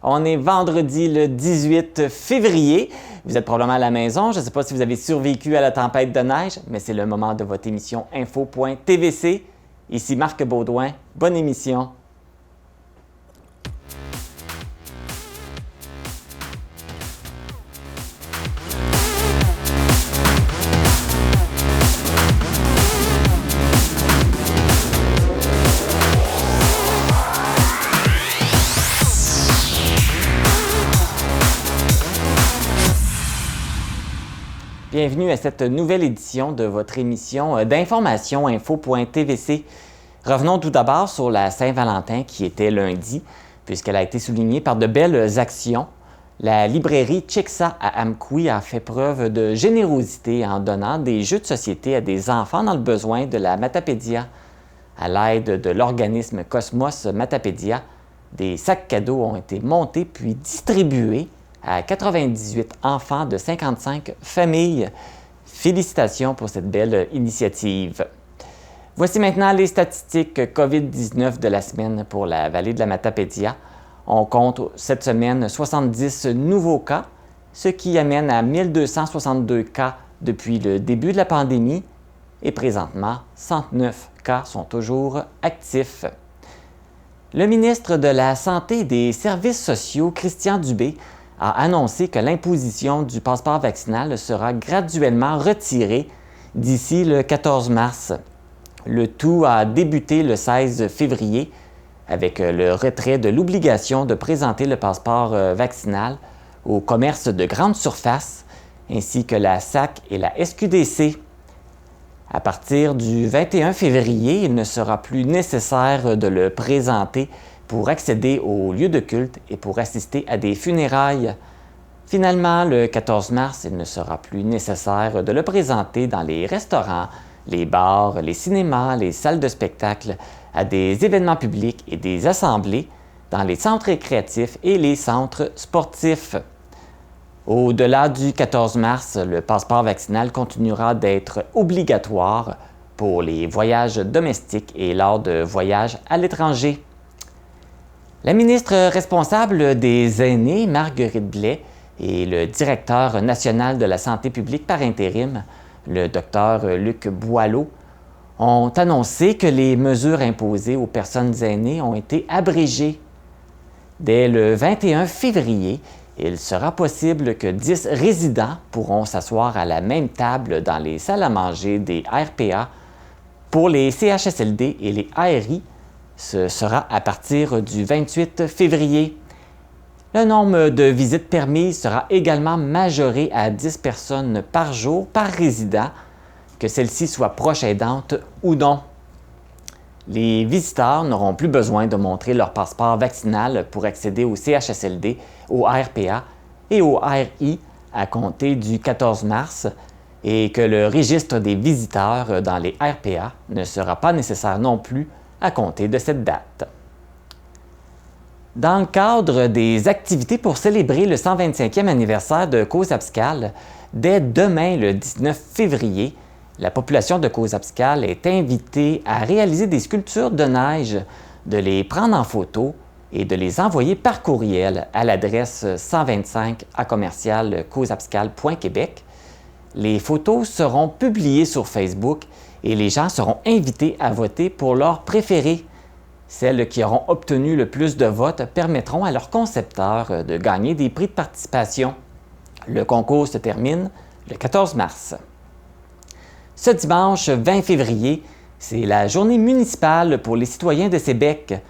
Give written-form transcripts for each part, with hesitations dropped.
On est vendredi le 18 février. Vous êtes probablement à la maison. Je ne sais pas si vous avez survécu à la tempête de neige, mais c'est le moment de votre émission Info.tvc. Ici Marc Baudouin. Bonne émission. Bienvenue à cette nouvelle édition de votre émission d'information Info.tvc. Revenons tout d'abord sur la Saint-Valentin qui était lundi, puisqu'elle a été soulignée par de belles actions. La librairie Chicksa à Amqui a fait preuve de générosité en donnant des jeux de société à des enfants dans le besoin de la Matapédia. À l'aide de l'organisme Cosmos Matapédia, des sacs cadeaux ont été montés puis distribués à 98 enfants de 55 familles. Félicitations pour cette belle initiative. Voici maintenant les statistiques COVID-19 de la semaine pour la vallée de la Matapédia. On compte cette semaine 70 nouveaux cas, ce qui amène à 1262 cas depuis le début de la pandémie et présentement, 109 cas sont toujours actifs. Le ministre de la Santé et des Services sociaux, Christian Dubé, a annoncé que l'imposition du passeport vaccinal sera graduellement retirée d'ici le 14 mars. Le tout a débuté le 16 février avec le retrait de l'obligation de présenter le passeport vaccinal au commerce de grande surface ainsi que la SAC et la SQDC. À partir du 21 février, il ne sera plus nécessaire de le présenter pour accéder aux lieux de culte et pour assister à des funérailles. Finalement, le 14 mars, il ne sera plus nécessaire de le présenter dans les restaurants, les bars, les cinémas, les salles de spectacle, à des événements publics et des assemblées, dans les centres récréatifs et les centres sportifs. Au-delà du 14 mars, le passeport vaccinal continuera d'être obligatoire pour les voyages domestiques et lors de voyages à l'étranger. La ministre responsable des aînés, Marguerite Blais, et le directeur national de la santé publique par intérim, le Dr Luc Boileau, ont annoncé que les mesures imposées aux personnes aînées ont été abrégées. Dès le 21 février, il sera possible que 10 résidents pourront s'asseoir à la même table dans les salles à manger des RPA. Pour les CHSLD et les ARI, ce sera à partir du 28 février. Le nombre de visites permises sera également majoré à 10 personnes par jour par résident, que celles-ci soient proches aidantes ou non. Les visiteurs n'auront plus besoin de montrer leur passeport vaccinal pour accéder au CHSLD, au RPA et au RI à compter du 14 mars et que le registre des visiteurs dans les RPA ne sera pas nécessaire non plus à compter de cette date. Dans le cadre des activités pour célébrer le 125e anniversaire de Cosape-Scales, dès demain, le 19 février, la population de Cosape-Scales est invitée à réaliser des sculptures de neige, de les prendre en photo et de les envoyer par courriel à l'adresse 125@commercialcosapscales.québec. Les photos seront publiées sur Facebook et les gens seront invités à voter pour leur préféré. Celles qui auront obtenu le plus de votes permettront à leurs concepteurs de gagner des prix de participation. Le concours se termine le 14 mars. Ce dimanche 20 février, c'est la journée municipale pour les citoyens de Sébec.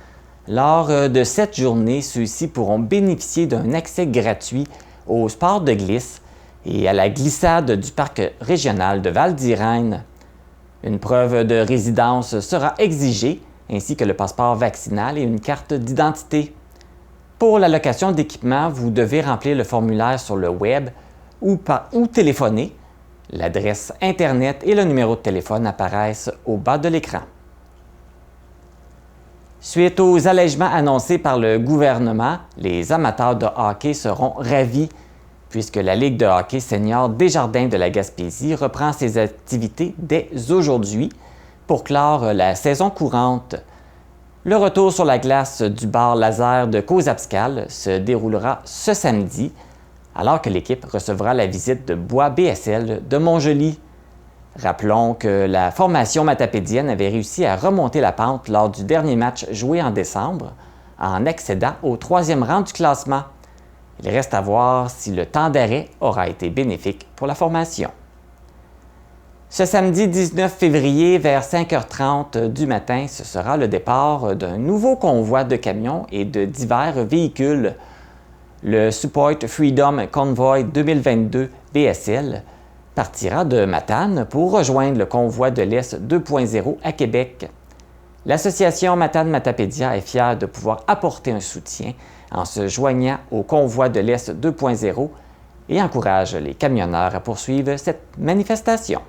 Lors de cette journée, ceux-ci pourront bénéficier d'un accès gratuit au sport de glisse et à la glissade du parc régional de Val-d'Irène. Une preuve de résidence sera exigée, ainsi que le passeport vaccinal et une carte d'identité. Pour la location d'équipement, vous devez remplir le formulaire sur le web ou téléphoner. L'adresse Internet et le numéro de téléphone apparaissent au bas de l'écran. Suite aux allègements annoncés par le gouvernement, les amateurs de hockey seront ravis puisque la Ligue de hockey senior Desjardins de la Gaspésie reprend ses activités dès aujourd'hui pour clore la saison courante. Le retour sur la glace du bar laser de Cozapscal se déroulera ce samedi, alors que l'équipe recevra la visite de Bois BSL de Montjoly. Rappelons que la formation matapédienne avait réussi à remonter la pente lors du dernier match joué en décembre, en accédant au 3e rang du classement. Il reste à voir si le temps d'arrêt aura été bénéfique pour la formation. Ce samedi 19 février, vers 5h30 du matin, ce sera le départ d'un nouveau convoi de camions et de divers véhicules. Le Support Freedom Convoy 2022 BSL partira de Matane pour rejoindre le convoi de l'Est 2.0 à Québec. L'association Matane-Matapédia est fière de pouvoir apporter un soutien en se joignant au convoi de l'Est 2.0 et encourage les camionneurs à poursuivre cette manifestation.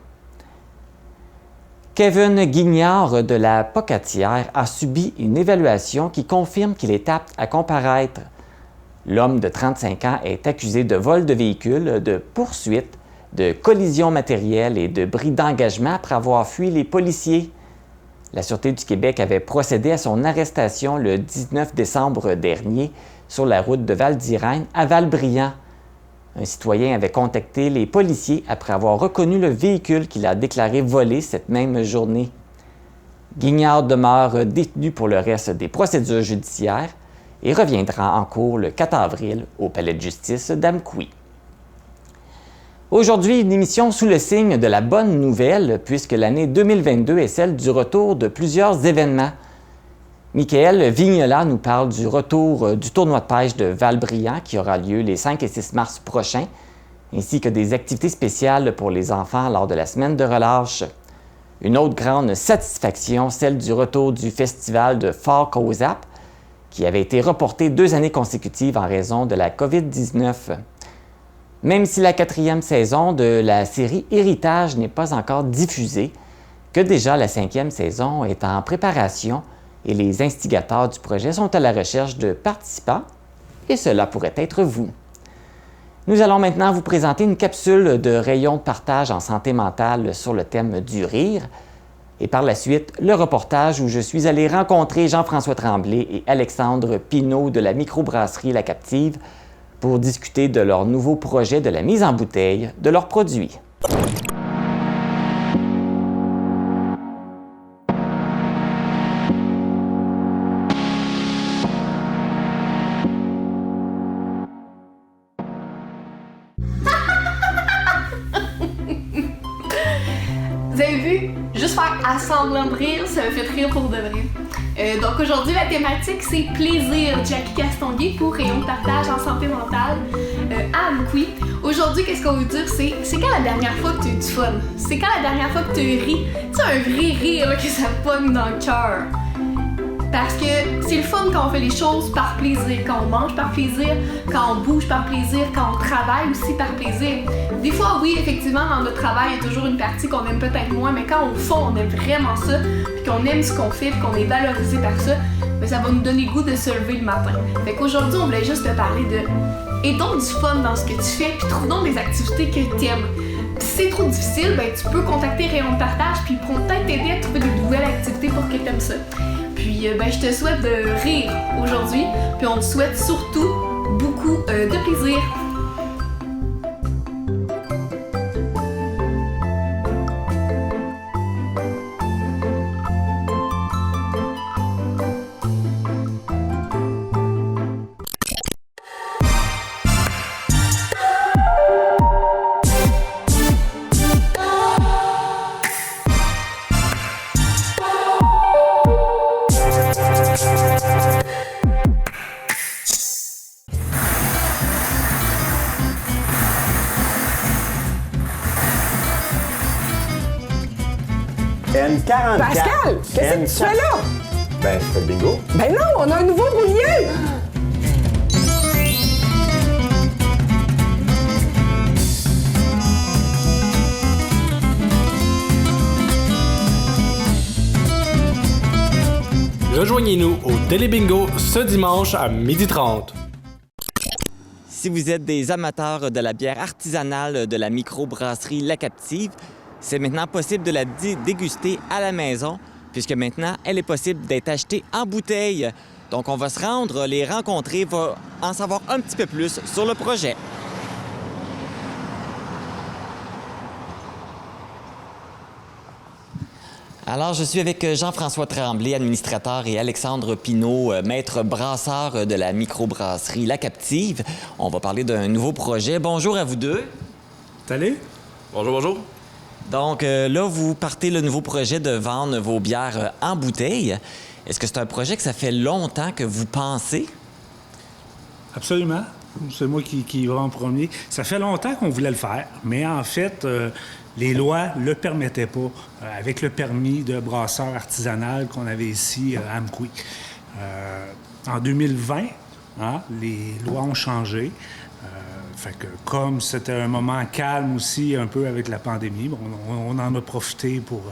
Kevin Guignard de la Pocatière a subi une évaluation qui confirme qu'il est apte à comparaître. L'homme de 35 ans est accusé de vol de véhicule, de poursuite, de collision matérielle et de bris d'engagement après avoir fui les policiers. La Sûreté du Québec avait procédé à son arrestation le 19 décembre dernier sur la route de Val-d'Irène à Val-Briand. Un citoyen avait contacté les policiers après avoir reconnu le véhicule qu'il a déclaré volé cette même journée. Guignard demeure détenu pour le reste des procédures judiciaires et reviendra en cours le 4 avril au Palais de justice d'Amqui. Aujourd'hui, une émission sous le signe de la bonne nouvelle puisque l'année 2022 est celle du retour de plusieurs événements. Michael Vignola nous parle du retour du tournoi de pêche de Val-Briand qui aura lieu les 5 et 6 mars prochains, ainsi que des activités spéciales pour les enfants lors de la semaine de relâche. Une autre grande satisfaction, celle du retour du festival de Fort Cozap, qui avait été reporté 2 années consécutives en raison de la COVID-19. Même si la 4e saison de la série Héritage n'est pas encore diffusée, que déjà la 5e saison est en préparation et les instigateurs du projet sont à la recherche de participants, et cela pourrait être vous. Nous allons maintenant vous présenter une capsule de rayon de partage en santé mentale sur le thème du rire, et par la suite, le reportage où je suis allé rencontrer Jean-François Tremblay et Alexandre Pinault de la microbrasserie La Captive pour discuter de leur nouveau projet de la mise en bouteille de leurs produits. Vous avez vu? Juste faire assemblant de rire, ça me fait rire pour de vrai. Donc aujourd'hui, la thématique, c'est plaisir. Jackie Castonguay pour Rayon de partage en santé mentale à Amqui. Aujourd'hui, qu'est-ce qu'on veut dire? C'est quand la dernière fois que tu as eu du fun? C'est quand la dernière fois que tu as ri? Tu sais, un vrai rire là, que ça pogne dans le cœur. Parce que c'est le fun quand on fait les choses par plaisir, quand on mange par plaisir, quand on bouge par plaisir, quand on travaille aussi par plaisir. Des fois, oui, effectivement, dans notre travail, il y a toujours une partie qu'on aime peut-être moins, mais quand au fond, on aime vraiment ça, puis qu'on aime ce qu'on fait, puis qu'on est valorisé par ça, bien, ça va nous donner le goût de se lever le matin. Fait qu'aujourd'hui, on voulait juste te parler de... Et donc du fun dans ce que tu fais, puis trouve donc des activités que tu aimes. Si c'est trop difficile, ben, tu peux contacter Rayon de partage, puis ils pourront peut-être t'aider à trouver de nouvelles activités pour que tu aimes ça. Puis ben, je te souhaite de rire aujourd'hui, puis on te souhaite surtout beaucoup de plaisir. N44. Pascal, qu'est-ce que tu fais là? Ben, je fais le bingo. Ben non, on a un nouveau brouilleux! Rejoignez-nous au Télébingo ce dimanche à 12h30. Si vous êtes des amateurs de la bière artisanale de la microbrasserie La Captive, c'est maintenant possible de la déguster à la maison puisque maintenant, elle est possible d'être achetée en bouteille. Donc, on va se rendre, les rencontrer, va en savoir un petit peu plus sur le projet. Alors, je suis avec Jean-François Tremblay, administrateur, et Alexandre Pinault, maître brasseur de la microbrasserie La Captive. On va parler d'un nouveau projet. Bonjour à vous deux. Salut. Bonjour, bonjour. Donc, là, vous partez le nouveau projet de vendre vos bières en bouteille. Est-ce que c'est un projet que ça fait longtemps que vous pensez? Absolument. C'est moi qui va en premier. Ça fait longtemps qu'on voulait le faire, mais en fait, les lois ne le permettaient pas avec le permis de brasseur artisanal qu'on avait ici à Amqui. En 2020, les lois ont changé. Fait que comme c'était un moment calme aussi, un peu avec la pandémie, on en a profité pour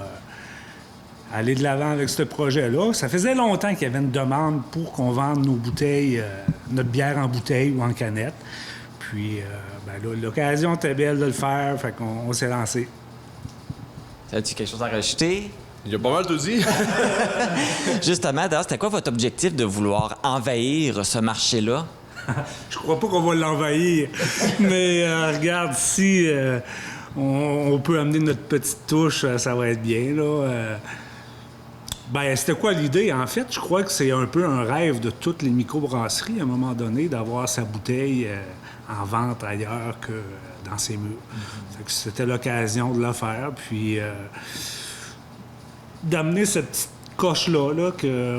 aller de l'avant avec ce projet-là. Ça faisait longtemps qu'il y avait une demande pour qu'on vende nos bouteilles, notre bière en bouteille ou en canette. Puis, là, l'occasion était belle de le faire, fait qu'on s'est lancé. As-tu quelque chose à rajouter? Il y a pas mal tout dit. Justement, d'ailleurs, c'était quoi votre objectif de vouloir envahir ce marché-là? Je crois pas qu'on va l'envahir, mais regarde, si on peut amener notre petite touche, ça va être bien, là. C'était quoi l'idée? En fait, je crois que c'est un peu un rêve de toutes les microbrasseries, à un moment donné, d'avoir sa bouteille en vente ailleurs que dans ses murs. Fait que c'était l'occasion de le faire, puis d'amener cette petite coche-là que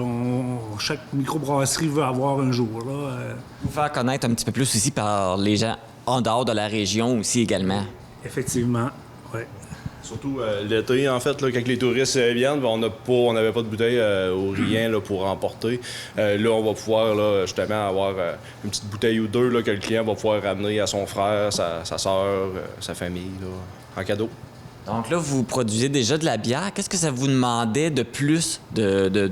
chaque microbrasserie veut avoir un jour. Vous faire connaître un petit peu plus aussi par les gens en dehors de la région aussi également. Effectivement, oui. Surtout l'été, en fait, là, quand les touristes viennent, on n'avait pas de bouteille ou rien là, pour emporter. Là, on va pouvoir là, justement avoir une petite bouteille ou deux là, que le client va pouvoir ramener à son frère, sa soeur, sa famille, là, en cadeau. Donc là, vous produisez déjà de la bière. Qu'est-ce que ça vous demandait de plus de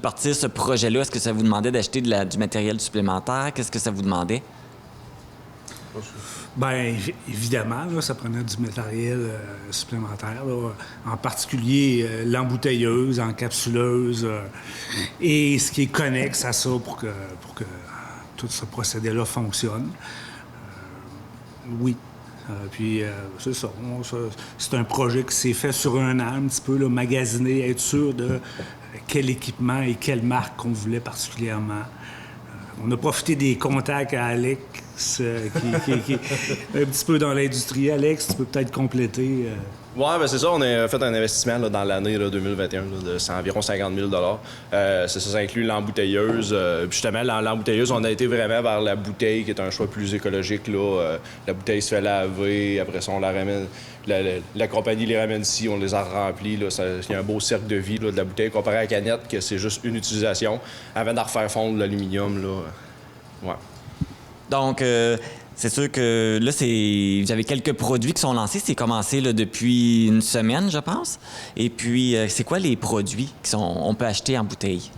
partir ce projet-là? Est-ce que ça vous demandait d'acheter du matériel supplémentaire? Qu'est-ce que ça vous demandait? Bien, évidemment, là, ça prenait du matériel supplémentaire, là, en particulier l'embouteilleuse, encapsuleuse, et ce qui est connexe à ça pour que tout ce procédé-là fonctionne. Oui. Puis, c'est ça. C'est un projet qui s'est fait sur un an, un petit peu, là, magasiner, être sûr de quel équipement et quelle marque qu'on voulait particulièrement. On a profité des contacts à Alex, qui est un petit peu dans l'industrie. Alex, tu peux peut-être compléter. Oui, c'est ça. On a fait un investissement là, dans l'année là, 2021 là, de environ 50 000 ça inclut l'embouteilleuse. Justement, l'embouteilleuse, on a été vraiment vers la bouteille, qui est un choix plus écologique. Là. La bouteille se fait laver, après ça, on la ramène. La compagnie les ramène ici, on les a remplis. Il y a un beau cercle de vie là, de la bouteille comparé à la canette, que c'est juste une utilisation avant de refaire fondre l'aluminium. Ouais. Donc, c'est sûr que là, vous avez quelques produits qui sont lancés. C'est commencé là, depuis une semaine, je pense. Et puis, c'est quoi les produits qu'on peut acheter en bouteille?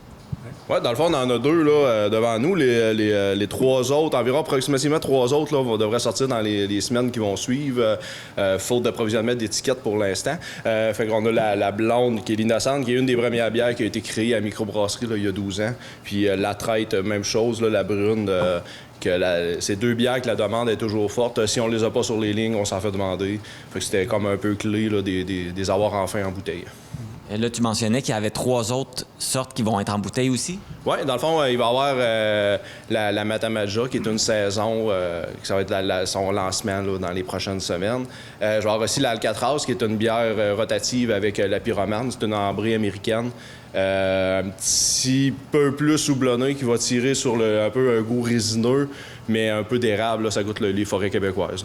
Oui, dans le fond, on en a deux là, devant nous. Les trois autres, environ approximativement trois autres, là, devraient sortir dans les semaines qui vont suivre, faute d'approvisionnement d'étiquettes pour l'instant. Fait qu'on a la blonde, qui est l'innocente, qui est une des premières bières qui a été créée à microbrasserie là, il y a 12 ans. Puis la traite, même chose, là, la brune. C'est deux bières que la demande est toujours forte. Si on les a pas sur les lignes, on s'en fait demander. Fait que c'était comme un peu clé là, des avoir enfin en bouteille. Et là, tu mentionnais qu'il y avait trois autres sortes qui vont être en bouteille aussi? Oui, dans le fond, il va y avoir la Matamaja, qui est une saison, ça va être son lancement là, dans les prochaines semaines. Je vais avoir aussi l'Alcatraz, qui est une bière rotative avec la Pyromane. C'est une ambrée américaine. Un petit peu plus houblonné qui va tirer sur un peu un goût résineux, mais un peu d'érable, là, ça goûte les forêts québécoises.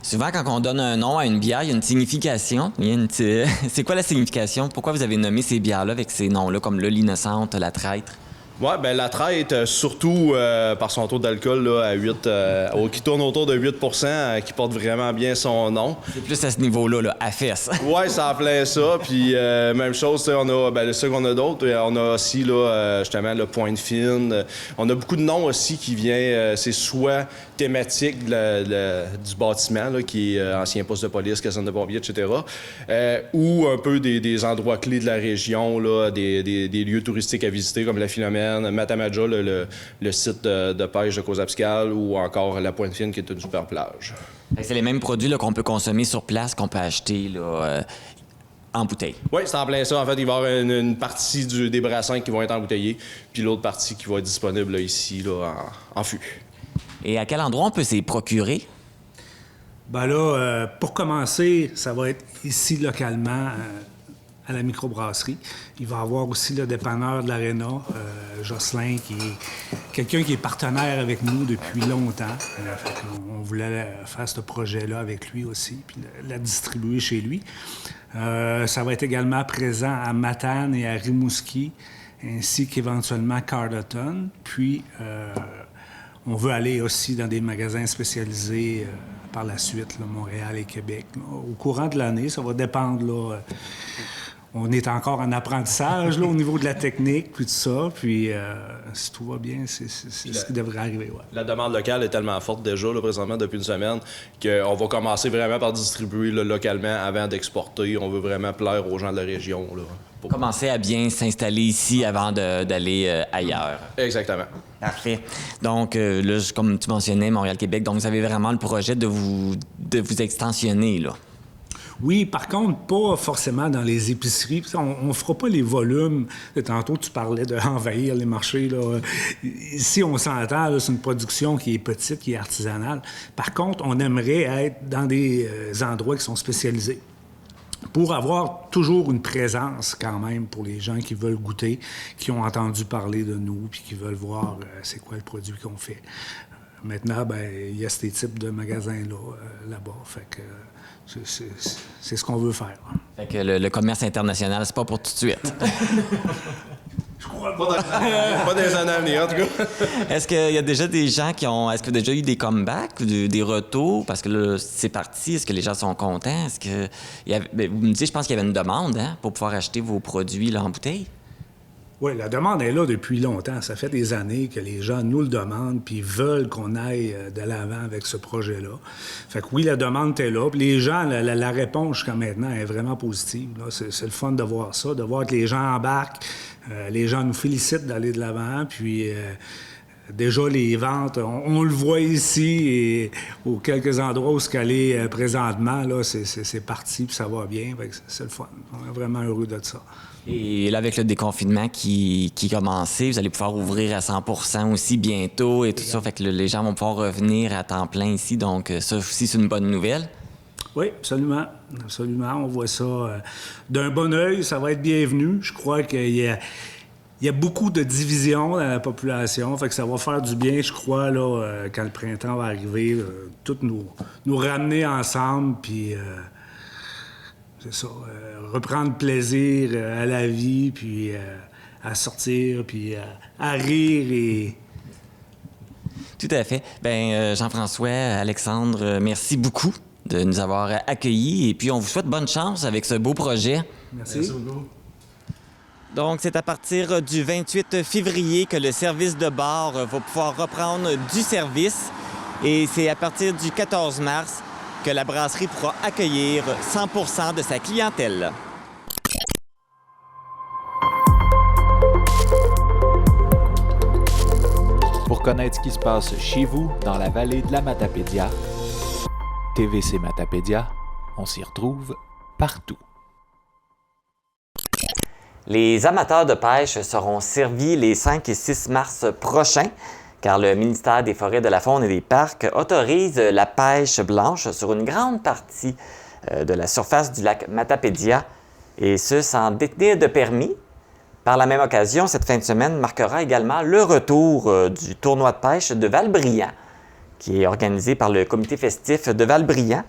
Souvent, quand on donne un nom à une bière, il y a une signification. C'est quoi la signification? Pourquoi vous avez nommé ces bières-là avec ces noms-là, comme l'Innocente, la Traître? Ouais, ben la traite, surtout par son taux d'alcool là, à 8, qui tourne autour de 8 qui porte vraiment bien son nom. C'est plus à ce niveau-là, là, à fesse. Ouais, ça en plein ça. Puis même chose, on a ce qu'on a d'autres. On a aussi là, justement le Pointe Fine. On a beaucoup de noms aussi qui viennent. C'est soit thématique du bâtiment, là, qui est ancien poste de police, caserne de pompiers, etc. Ou un peu des endroits clés de la région, là, des lieux touristiques à visiter comme la Philomène, Matamaja, le site de pêche de Cozapscal, ou encore la Pointe Fine qui est une super plage. C'est les mêmes produits là, qu'on peut consommer sur place qu'on peut acheter là, en bouteille. Oui, c'est en plein ça. En fait, il va y avoir une partie des brassins qui vont être embouteillés, puis l'autre partie qui va être disponible là, ici là, en fût. Et à quel endroit on peut s'y procurer? Ben là, pour commencer, ça va être ici localement, à la microbrasserie. Il va y avoir aussi le dépanneur de l'Aréna, Jocelyn, qui est quelqu'un qui est partenaire avec nous depuis longtemps. On voulait faire ce projet-là avec lui aussi, puis la distribuer chez lui. Ça va être également présent à Matane et à Rimouski, ainsi qu'éventuellement Carleton. Puis, on veut aller aussi dans des magasins spécialisés par la suite, là, Montréal et Québec. Là. Au courant de l'année, ça va dépendre. Là, on est encore en apprentissage là, au niveau de la technique, puis tout ça. Puis, si tout va bien, c'est ce qui devrait arriver. Ouais. La demande locale est tellement forte déjà, là, présentement, depuis une semaine, qu'on va commencer vraiment par distribuer là, localement avant d'exporter. On veut vraiment plaire aux gens de la région. Là, pour commencer à bien s'installer ici avant d'aller ailleurs. Exactement. Parfait. Donc, là, comme tu mentionnais, Montréal-Québec, donc vous avez vraiment le projet de vous extensionner, là. Oui, par contre, pas forcément dans les épiceries. On ne fera pas les volumes. Tantôt, tu parlais d'envahir les marchés. Là. Ici, on s'entend, là, c'est une production qui est petite, qui est artisanale. Par contre, on aimerait être dans des endroits qui sont spécialisés pour avoir toujours une présence quand même pour les gens qui veulent goûter, qui ont entendu parler de nous puis qui veulent voir c'est quoi le produit qu'on fait. Maintenant, ben il y a ces types de magasins-là, là-bas. Fait que c'est ce qu'on veut faire. Fait que le commerce international, c'est pas pour tout de suite. Je crois pas. Pas des années à venir, en tout cas. Est-ce qu'il y a déjà des gens qui ont... Est-ce qu'il y a déjà eu des comebacks ou des retours? Parce que là, c'est parti. Est-ce que les gens sont contents? Est-ce que... vous me dites, je pense qu'il y avait une demande pour pouvoir acheter vos produits là, en bouteille? Oui, la demande est là depuis longtemps. Ça fait des années que les gens nous le demandent puis veulent qu'on aille de l'avant avec ce projet-là. Fait que oui, la demande est là. Puis les gens, la réponse jusqu'à maintenant est vraiment positive. Là. C'est le fun de voir ça, de voir que les gens embarquent. Les gens nous félicitent d'aller de l'avant. Puis déjà, les ventes, on le voit ici et aux quelques endroits où ce qu'elle est présentement, là, c'est parti puis ça va bien. Fait que c'est le fun. On est vraiment heureux de ça. Et là, avec le déconfinement qui est commencé, vous allez pouvoir ouvrir à 100% aussi bientôt et tout ça. Fait que les gens vont pouvoir revenir à temps plein ici. Donc, ça aussi, c'est une bonne nouvelle. Oui, absolument. Absolument. On voit ça d'un bon œil. Ça va être bienvenu. Je crois qu'il y a beaucoup de divisions dans la population. Fait que ça va faire du bien, je crois, là, quand le printemps va arriver, tous nous ramener ensemble, puis... c'est ça, reprendre plaisir à la vie, puis à sortir, puis à rire et... Tout à fait. Bien, Jean-François, Alexandre, merci beaucoup de nous avoir accueillis et puis on vous souhaite bonne chance avec ce beau projet. Merci. Donc, c'est à partir du 28 février que le service de bar va pouvoir reprendre du service et c'est à partir du 14 mars que la brasserie pourra accueillir 100% de sa clientèle. Pour connaître ce qui se passe chez vous, dans la vallée de la Matapédia, TVC Matapédia, on s'y retrouve partout. Les amateurs de pêche seront servis les 5 et 6 mars prochains, car le ministère des Forêts, de la Faune et des Parcs autorise la pêche blanche sur une grande partie de la surface du lac Matapédia, et ce, sans détenir de permis. Par la même occasion, cette fin de semaine marquera également le retour du tournoi de pêche de Val-Brillant, qui est organisé par le comité festif de Val-Brillant.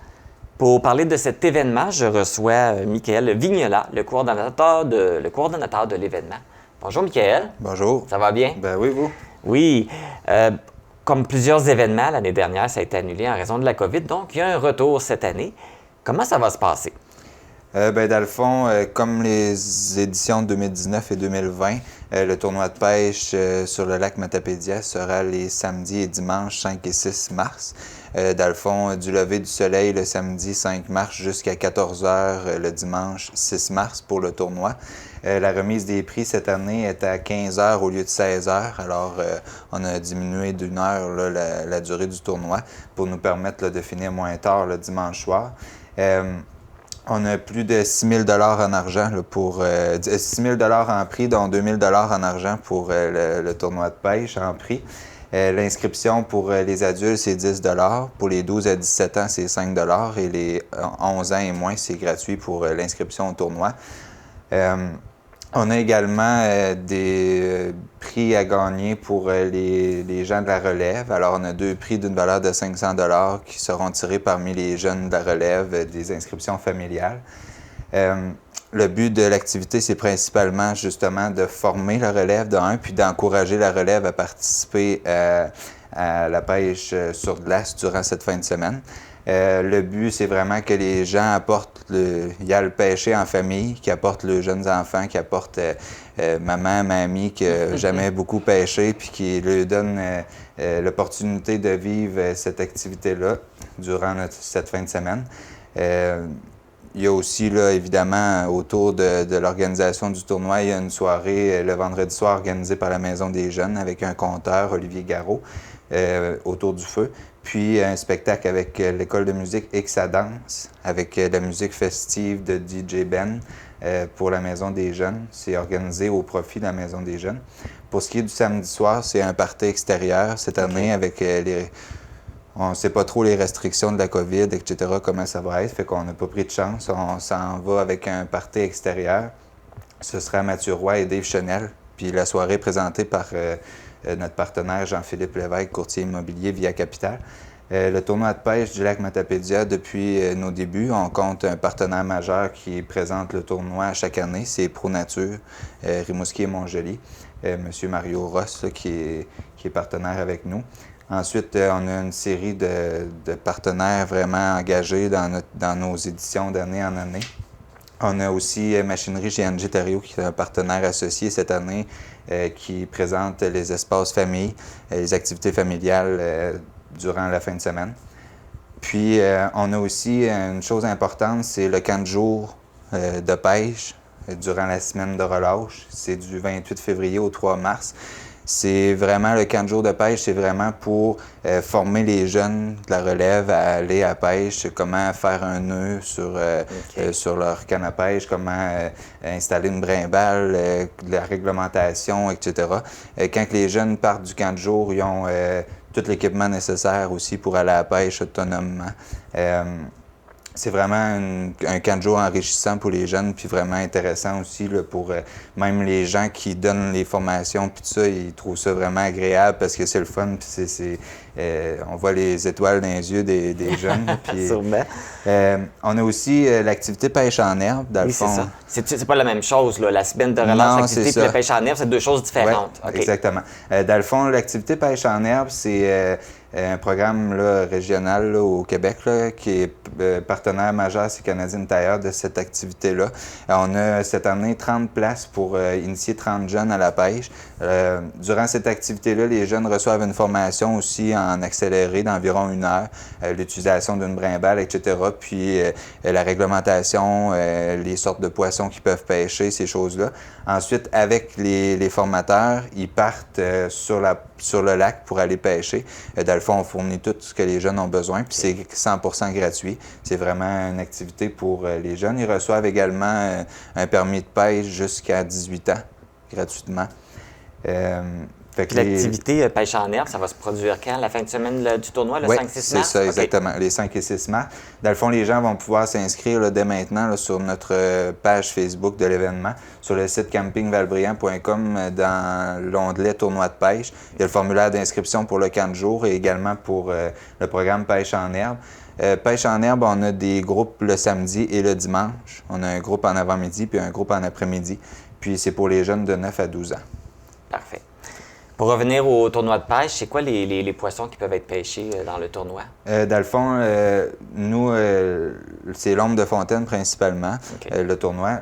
Pour parler de cet événement, je reçois Michael Vignola, le coordonnateur de l'événement. Bonjour, Michael. Bonjour. Ça va bien? Ben oui, vous? Oui. Comme plusieurs événements l'année dernière, ça a été annulé en raison de la COVID, donc il y a un retour cette année. Comment ça va se passer? Dans le fond, comme les éditions 2019 et 2020, le tournoi de pêche sur le lac Matapédia sera les samedis et dimanches 5 et 6 mars. Dans le fond, du lever du soleil le samedi 5 mars jusqu'à 14 h le dimanche 6 mars pour le tournoi. La remise des prix cette année est à 15 h au lieu de 16 h. Alors, on a diminué d'une heure là, la durée du tournoi pour nous permettre là, de finir moins tard le dimanche soir. On a plus de 6 000 $ en argent là, pour 6 000 $ en prix, dont 2 000 $ en argent pour le tournoi de pêche en prix. L'inscription pour les adultes, c'est 10 $. Pour les 12 à 17 ans, c'est 5 $ et les 11 ans et moins, c'est gratuit pour l'inscription au tournoi. On a également des prix à gagner pour les gens de la relève. Alors, on a 2 prix d'une valeur de 500 $ qui seront tirés parmi les jeunes de la relève des inscriptions familiales. Le but de l'activité, c'est principalement justement de former la relève puis d'encourager la relève à participer à la pêche sur glace durant cette fin de semaine. Le but, c'est vraiment que les gens apportent il y a le pêcher en famille, qui apporte les jeunes enfants, qui apporte maman, mamie, qui n'a jamais beaucoup pêché, puis qui leur donne l'opportunité de vivre cette activité-là durant cette fin de semaine. Il y a aussi, là, évidemment, autour de l'organisation du tournoi, il y a une soirée le vendredi soir organisée par la Maison des Jeunes avec un conteur, Olivier Garot, autour du feu. Puis un spectacle avec l'école de musique X à danse, avec la musique festive de DJ Ben pour la Maison des Jeunes. C'est organisé au profit de la Maison des Jeunes. Pour ce qui est du samedi soir, c'est un party extérieur cette année avec on ne sait pas trop les restrictions de la COVID, etc., comment ça va être. Fait qu'on n'a pas pris de chance. On s'en va avec un party extérieur. Ce sera Mathieu Roy et Dave Chenel. Puis la soirée est présentée par notre partenaire Jean-Philippe Lévesque, courtier immobilier Via Capital. Le tournoi de pêche du lac Matapédia, depuis nos débuts, on compte un partenaire majeur qui présente le tournoi chaque année. C'est ProNature, Rimouski et Montjoly. M. Mario Ross, là, qui est partenaire avec nous. Ensuite, on a une série de partenaires vraiment engagés dans nos éditions d'année en année. On a aussi Machinerie GNG Thériault, qui est un partenaire associé cette année, qui présente les espaces famille, les activités familiales durant la fin de semaine. Puis, on a aussi une chose importante, c'est le camp de jour de pêche durant la semaine de relâche. C'est du 28 février au 3 mars. C'est vraiment le camp de jour de pêche, c'est vraiment pour former les jeunes de la relève à aller à pêche, comment faire un nœud sur leur canne à pêche, comment installer une brimballe, la réglementation, etc. Quand les jeunes partent du camp de jour, ils ont tout l'équipement nécessaire aussi pour aller à la pêche autonomement. C'est vraiment un camp de jour enrichissant pour les jeunes, puis vraiment intéressant aussi là, pour même les gens qui donnent les formations, puis tout ça, ils trouvent ça vraiment agréable parce que c'est le fun, puis on voit les étoiles dans les yeux des jeunes. Puis, sûrement. On a aussi l'activité pêche en herbe, dans le fond. C'est ça. C'est pas la même chose, là. La semaine de relâche, l'activité et la pêche en herbe, c'est deux choses différentes. Ouais, okay. Exactement. Dans le fond, l'activité pêche en herbe, c'est un programme là, régional là, au Québec là, qui est partenaire majeur, c'est Canadian Tire de cette activité-là. On a cette année 30 places pour initier 30 jeunes à la pêche. Durant cette activité-là, les jeunes reçoivent une formation aussi en accéléré d'environ 1 heure, l'utilisation d'une brimballe, etc. Puis la réglementation, les sortes de poissons qu'ils peuvent pêcher, ces choses-là. Ensuite, avec les formateurs, ils partent sur le lac pour aller pêcher. Dans le fond, on fournit tout ce que les jeunes ont besoin, puis c'est 100% gratuit. C'est vraiment une activité pour les jeunes. Ils reçoivent également un permis de pêche jusqu'à 18 ans, gratuitement. L'activité pêche en herbe, ça va se produire quand? La fin de semaine du tournoi, le 5-6 mars? C'est ça, exactement. Les 5 et 6 mars. Dans le fond, les gens vont pouvoir s'inscrire là, dès maintenant là, sur notre page Facebook de l'événement, sur le site campingvalbriand.com, dans l'onglet Tournoi de pêche. Il y a le formulaire d'inscription pour le camp de jour et également pour le programme Pêche en herbe. Pêche en herbe, on a des groupes le samedi et le dimanche. On a un groupe en avant-midi puis un groupe en après-midi. Puis c'est pour les jeunes de 9 à 12 ans. Parfait. Pour revenir au tournoi de pêche, c'est quoi les poissons qui peuvent être pêchés dans le tournoi? Dans le fond, nous, c'est l'ombre de fontaine principalement, Okay. le tournoi.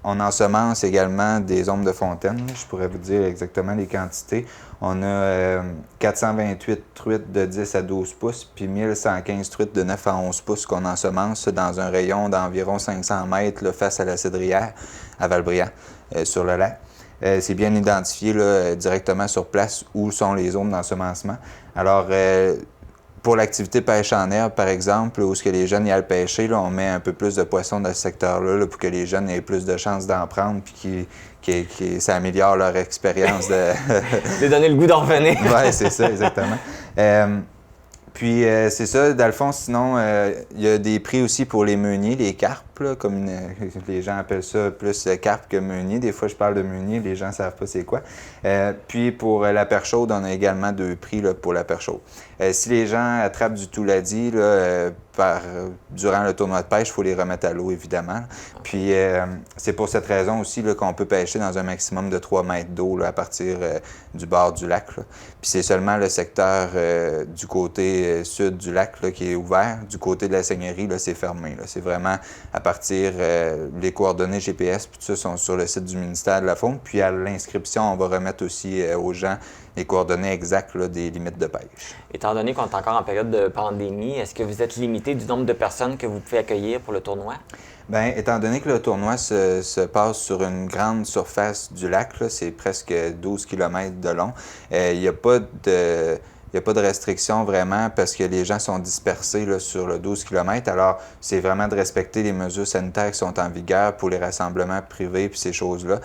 On ensemence également des ombres de fontaine. Je pourrais vous dire exactement les quantités. On a 428 truites de 10 à 12 pouces, puis 1115 truites de 9 à 11 pouces qu'on ensemence dans un rayon d'environ 500 mètres là, face à la Cédrière, à Valbriand, sur le lac. C'est bien identifié là, directement sur place où sont les zones d'ensemencement. Alors, pour l'activité pêche en herbe, par exemple, où ce que les jeunes y aillent pêcher, là, on met un peu plus de poissons dans ce secteur-là là, pour que les jeunes aient plus de chances d'en prendre puis ça améliore leur expérience de... De donner le goût d'en revenir. Oui, c'est ça, exactement. Puis, c'est ça, dans le fond, sinon, il y a des prix aussi pour les meuniers, les carpes, là, comme les gens appellent ça plus carpe que meunier. Des fois, je parle de meunier, les gens ne savent pas c'est quoi. Puis, pour la perche chaude, on a également 2 prix là, pour la perche chaude. Si les gens attrapent du touladi durant le tournoi de pêche, il faut les remettre à l'eau, évidemment. Puis, c'est pour cette raison aussi là, qu'on peut pêcher dans un maximum de 3 mètres d'eau là, à partir du bord du lac. Là. Puis, c'est seulement le secteur du côté sud du lac là, qui est ouvert. Du côté de la seigneurie, là, c'est fermé. Là. C'est vraiment à partir, les coordonnées GPS, puis tout ça sont sur le site du ministère de la Faune. Puis, à l'inscription, on va remettre aussi aux gens les coordonnées exactes là, des limites de pêche. Étant donné qu'on est encore en période de pandémie, est-ce que vous êtes limité du nombre de personnes que vous pouvez accueillir pour le tournoi? Bien, étant donné que le tournoi se passe sur une grande surface du lac, là, c'est presque 12 km de long, il n'y a pas de restriction vraiment parce que les gens sont dispersés là, sur le 12 km. Alors, c'est vraiment de respecter les mesures sanitaires qui sont en vigueur pour les rassemblements privés puis ces choses-là.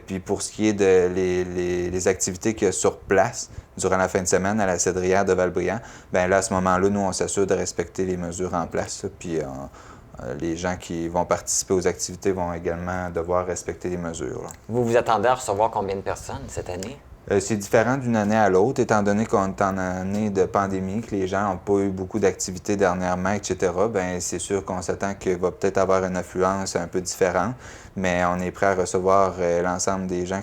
Puis pour ce qui est de les activités qu'il y a sur place durant la fin de semaine à la Cédrière de Valbriand, bien là, à ce moment-là, nous, on s'assure de respecter les mesures en place. Là, puis les gens qui vont participer aux activités vont également devoir respecter les mesures. Là. Vous vous attendez à recevoir combien de personnes cette année? C'est différent d'une année à l'autre, étant donné qu'on est en année de pandémie, que les gens n'ont pas eu beaucoup d'activités dernièrement, etc. Bien, c'est sûr qu'on s'attend qu'il va peut-être avoir une affluence un peu différente, mais on est prêt à recevoir l'ensemble des gens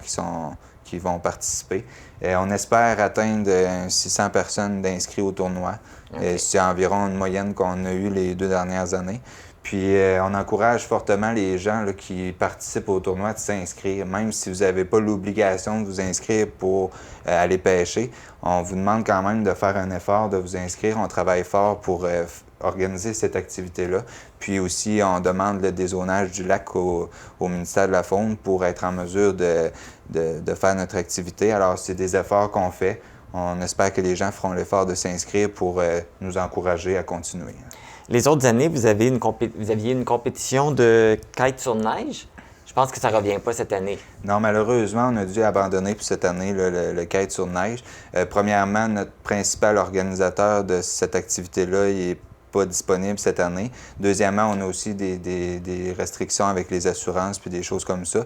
qui vont participer. On espère atteindre 600 personnes d'inscrits au tournoi. Okay. C'est environ une moyenne qu'on a eue les 2 dernières années. Puis on encourage fortement les gens là, qui participent au tournoi de s'inscrire, même si vous n'avez pas l'obligation de vous inscrire pour aller pêcher. On vous demande quand même de faire un effort, de vous inscrire. On travaille fort pour organiser cette activité-là. Puis aussi, on demande le dézonage du lac au ministère de la Faune pour être en mesure de faire notre activité. Alors, c'est des efforts qu'on fait. On espère que les gens feront l'effort de s'inscrire pour nous encourager à continuer. Les autres années, vous aviez une compétition de kite sur neige. Je pense que ça ne revient pas cette année. Non, malheureusement, on a dû abandonner pour cette année le kite sur neige. Premièrement, notre principal organisateur de cette activité-là, il n'est pas disponible cette année. Deuxièmement, on a aussi des restrictions avec les assurances puis des choses comme ça.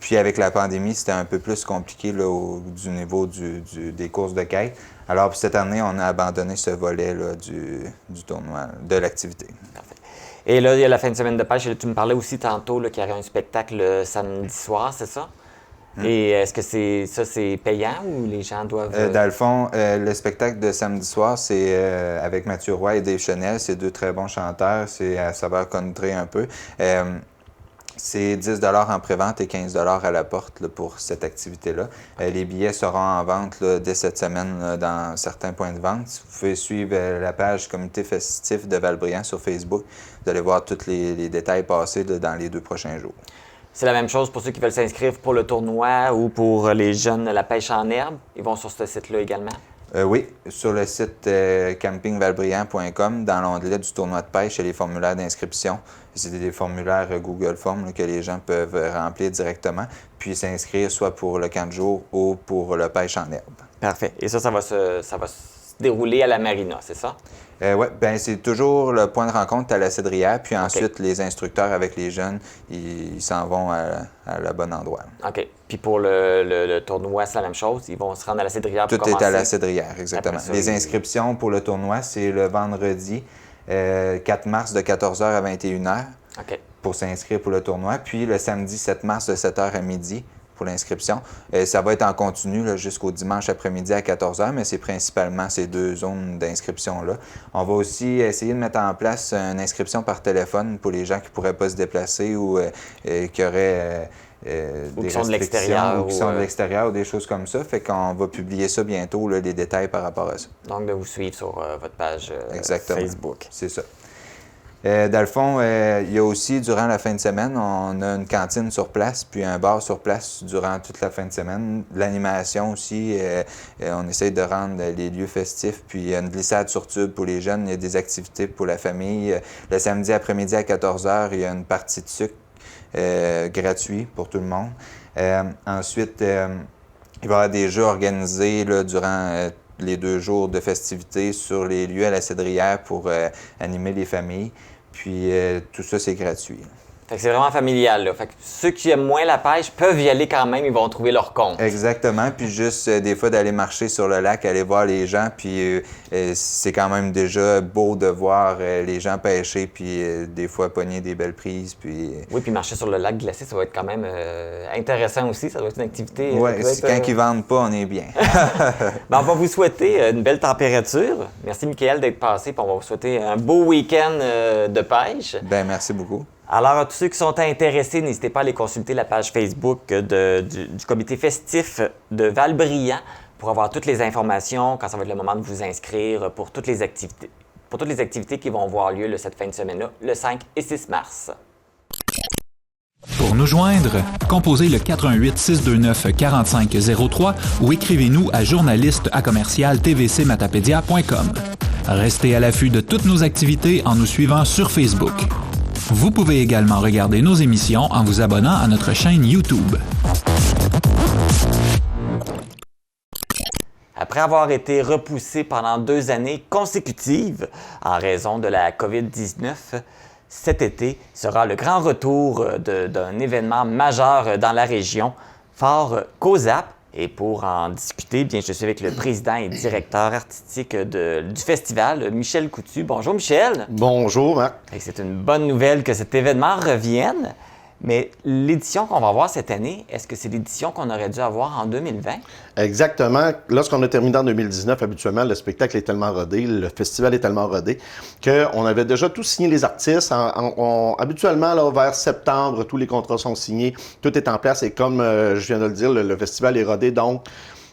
Puis avec la pandémie, c'était un peu plus compliqué là, du niveau des courses de kite. Alors, cette année, on a abandonné ce volet là, du tournoi, de l'activité. Parfait. Et là, il y a la fin de semaine de pêche. Et là, tu me parlais aussi tantôt qu'il y aurait un spectacle le samedi soir, c'est ça? Et est-ce que c'est payant ou les gens doivent... Dans le fond, le spectacle de samedi soir, c'est avec Mathieu Roy et Dave Chenel. C'est 2 très bons chanteurs. C'est à saveur country un peu. C'est 10 $ en prévente et 15 $ à la porte là, pour cette activité-là. Les billets seront en vente là, dès cette semaine là, dans certains points de vente. Vous pouvez suivre la page Comité festif de Valbriand sur Facebook. Vous allez voir tous les détails passer là, dans les 2 prochains jours. C'est la même chose pour ceux qui veulent s'inscrire pour le tournoi ou pour les jeunes la pêche en herbe. Ils vont sur ce site-là également? Oui, sur le site campingvalbriand.com, dans l'onglet du tournoi de pêche, il y a les formulaires d'inscription. C'est des formulaires Google Forms là, que les gens peuvent remplir directement, puis s'inscrire soit pour le camp de jour ou pour le pêche en herbe. Parfait. Et ça va se dérouler à la marina, c'est ça? Oui, bien c'est toujours le point de rencontre à la Cédrière, puis ensuite les instructeurs avec les jeunes, ils s'en vont à le bon endroit. OK. Puis pour le tournoi, c'est la même chose? Ils vont se rendre à la Cédrière pour commencer? Tout est à la Cédrière, exactement. Ça, les inscriptions pour le tournoi, c'est le vendredi 4 mars de 14h à 21h. OK. pour s'inscrire pour le tournoi. Puis le samedi 7 mars de 7h à midi pour l'inscription. Ça va être en continu là, jusqu'au dimanche après-midi à 14h, mais c'est principalement ces 2 zones d'inscription-là. On va aussi essayer de mettre en place une inscription par téléphone pour les gens qui ne pourraient pas se déplacer ou qui auraient ou des qui sont de restrictions l'extérieur. Ou qui sont de l'extérieur ou des choses comme ça. Fait qu'on va publier ça bientôt, là, les détails par rapport à ça. Donc, de vous suivre sur votre page Facebook. C'est ça. Dans le fond, il y a aussi, durant la fin de semaine, on a une cantine sur place, puis un bar sur place durant toute la fin de semaine. L'animation aussi, on essaye de rendre les lieux festifs, puis il y a une glissade sur tube pour les jeunes, il y a des activités pour la famille. Le samedi après-midi à 14h, il y a une partie de sucre gratuit pour tout le monde. Ensuite, il va y avoir des jeux organisés là, durant les 2 jours de festivités sur les lieux à la Cédrière pour animer les familles. Puis tout ça, c'est gratuit. Fait que c'est vraiment familial, là. Fait que ceux qui aiment moins la pêche peuvent y aller quand même, ils vont trouver leur compte. Exactement. Puis juste des fois d'aller marcher sur le lac, aller voir les gens, puis c'est quand même déjà beau de voir les gens pêcher, puis des fois pogner des belles prises. Puis oui, puis marcher sur le lac glacé, ça va être quand même intéressant aussi. Ça doit être une activité. Oui, quand ils vendent pas, on est bien. Ben, on va vous souhaiter une belle température. Merci, Michael, d'être passé. Puis on va vous souhaiter un beau week-end de pêche. Bien, merci beaucoup. Alors, à tous ceux qui sont intéressés, n'hésitez pas à aller consulter la page Facebook du comité festif de Val-Brillant pour avoir toutes les informations quand ça va être le moment de vous inscrire pour toutes les activités qui vont avoir lieu cette fin de semaine-là, le 5 et 6 mars. Pour nous joindre, composez le 418-629-4503 ou écrivez-nous à journaliste@tvcmatapedia.com. Restez à l'affût de toutes nos activités en nous suivant sur Facebook. Vous pouvez également regarder nos émissions en vous abonnant à notre chaîne YouTube. Après avoir été repoussé pendant 2 années consécutives en raison de la COVID-19, cet été sera le grand retour d'un événement majeur dans la région, Fort COSAP. Et pour en discuter, bien, je suis avec le président et directeur artistique du festival, Michel Coutu. Bonjour, Michel. Bonjour, Marc. C'est une bonne nouvelle que cet événement revienne. Mais l'édition qu'on va avoir cette année, est-ce que c'est l'édition qu'on aurait dû avoir en 2020? Exactement. Lorsqu'on a terminé en 2019, habituellement, le spectacle est tellement rodé, le festival est tellement rodé, qu'on avait déjà tout signé les artistes. Habituellement, là, vers septembre, tous les contrats sont signés, tout est en place. Et comme je viens de le dire, le festival est rodé. Donc,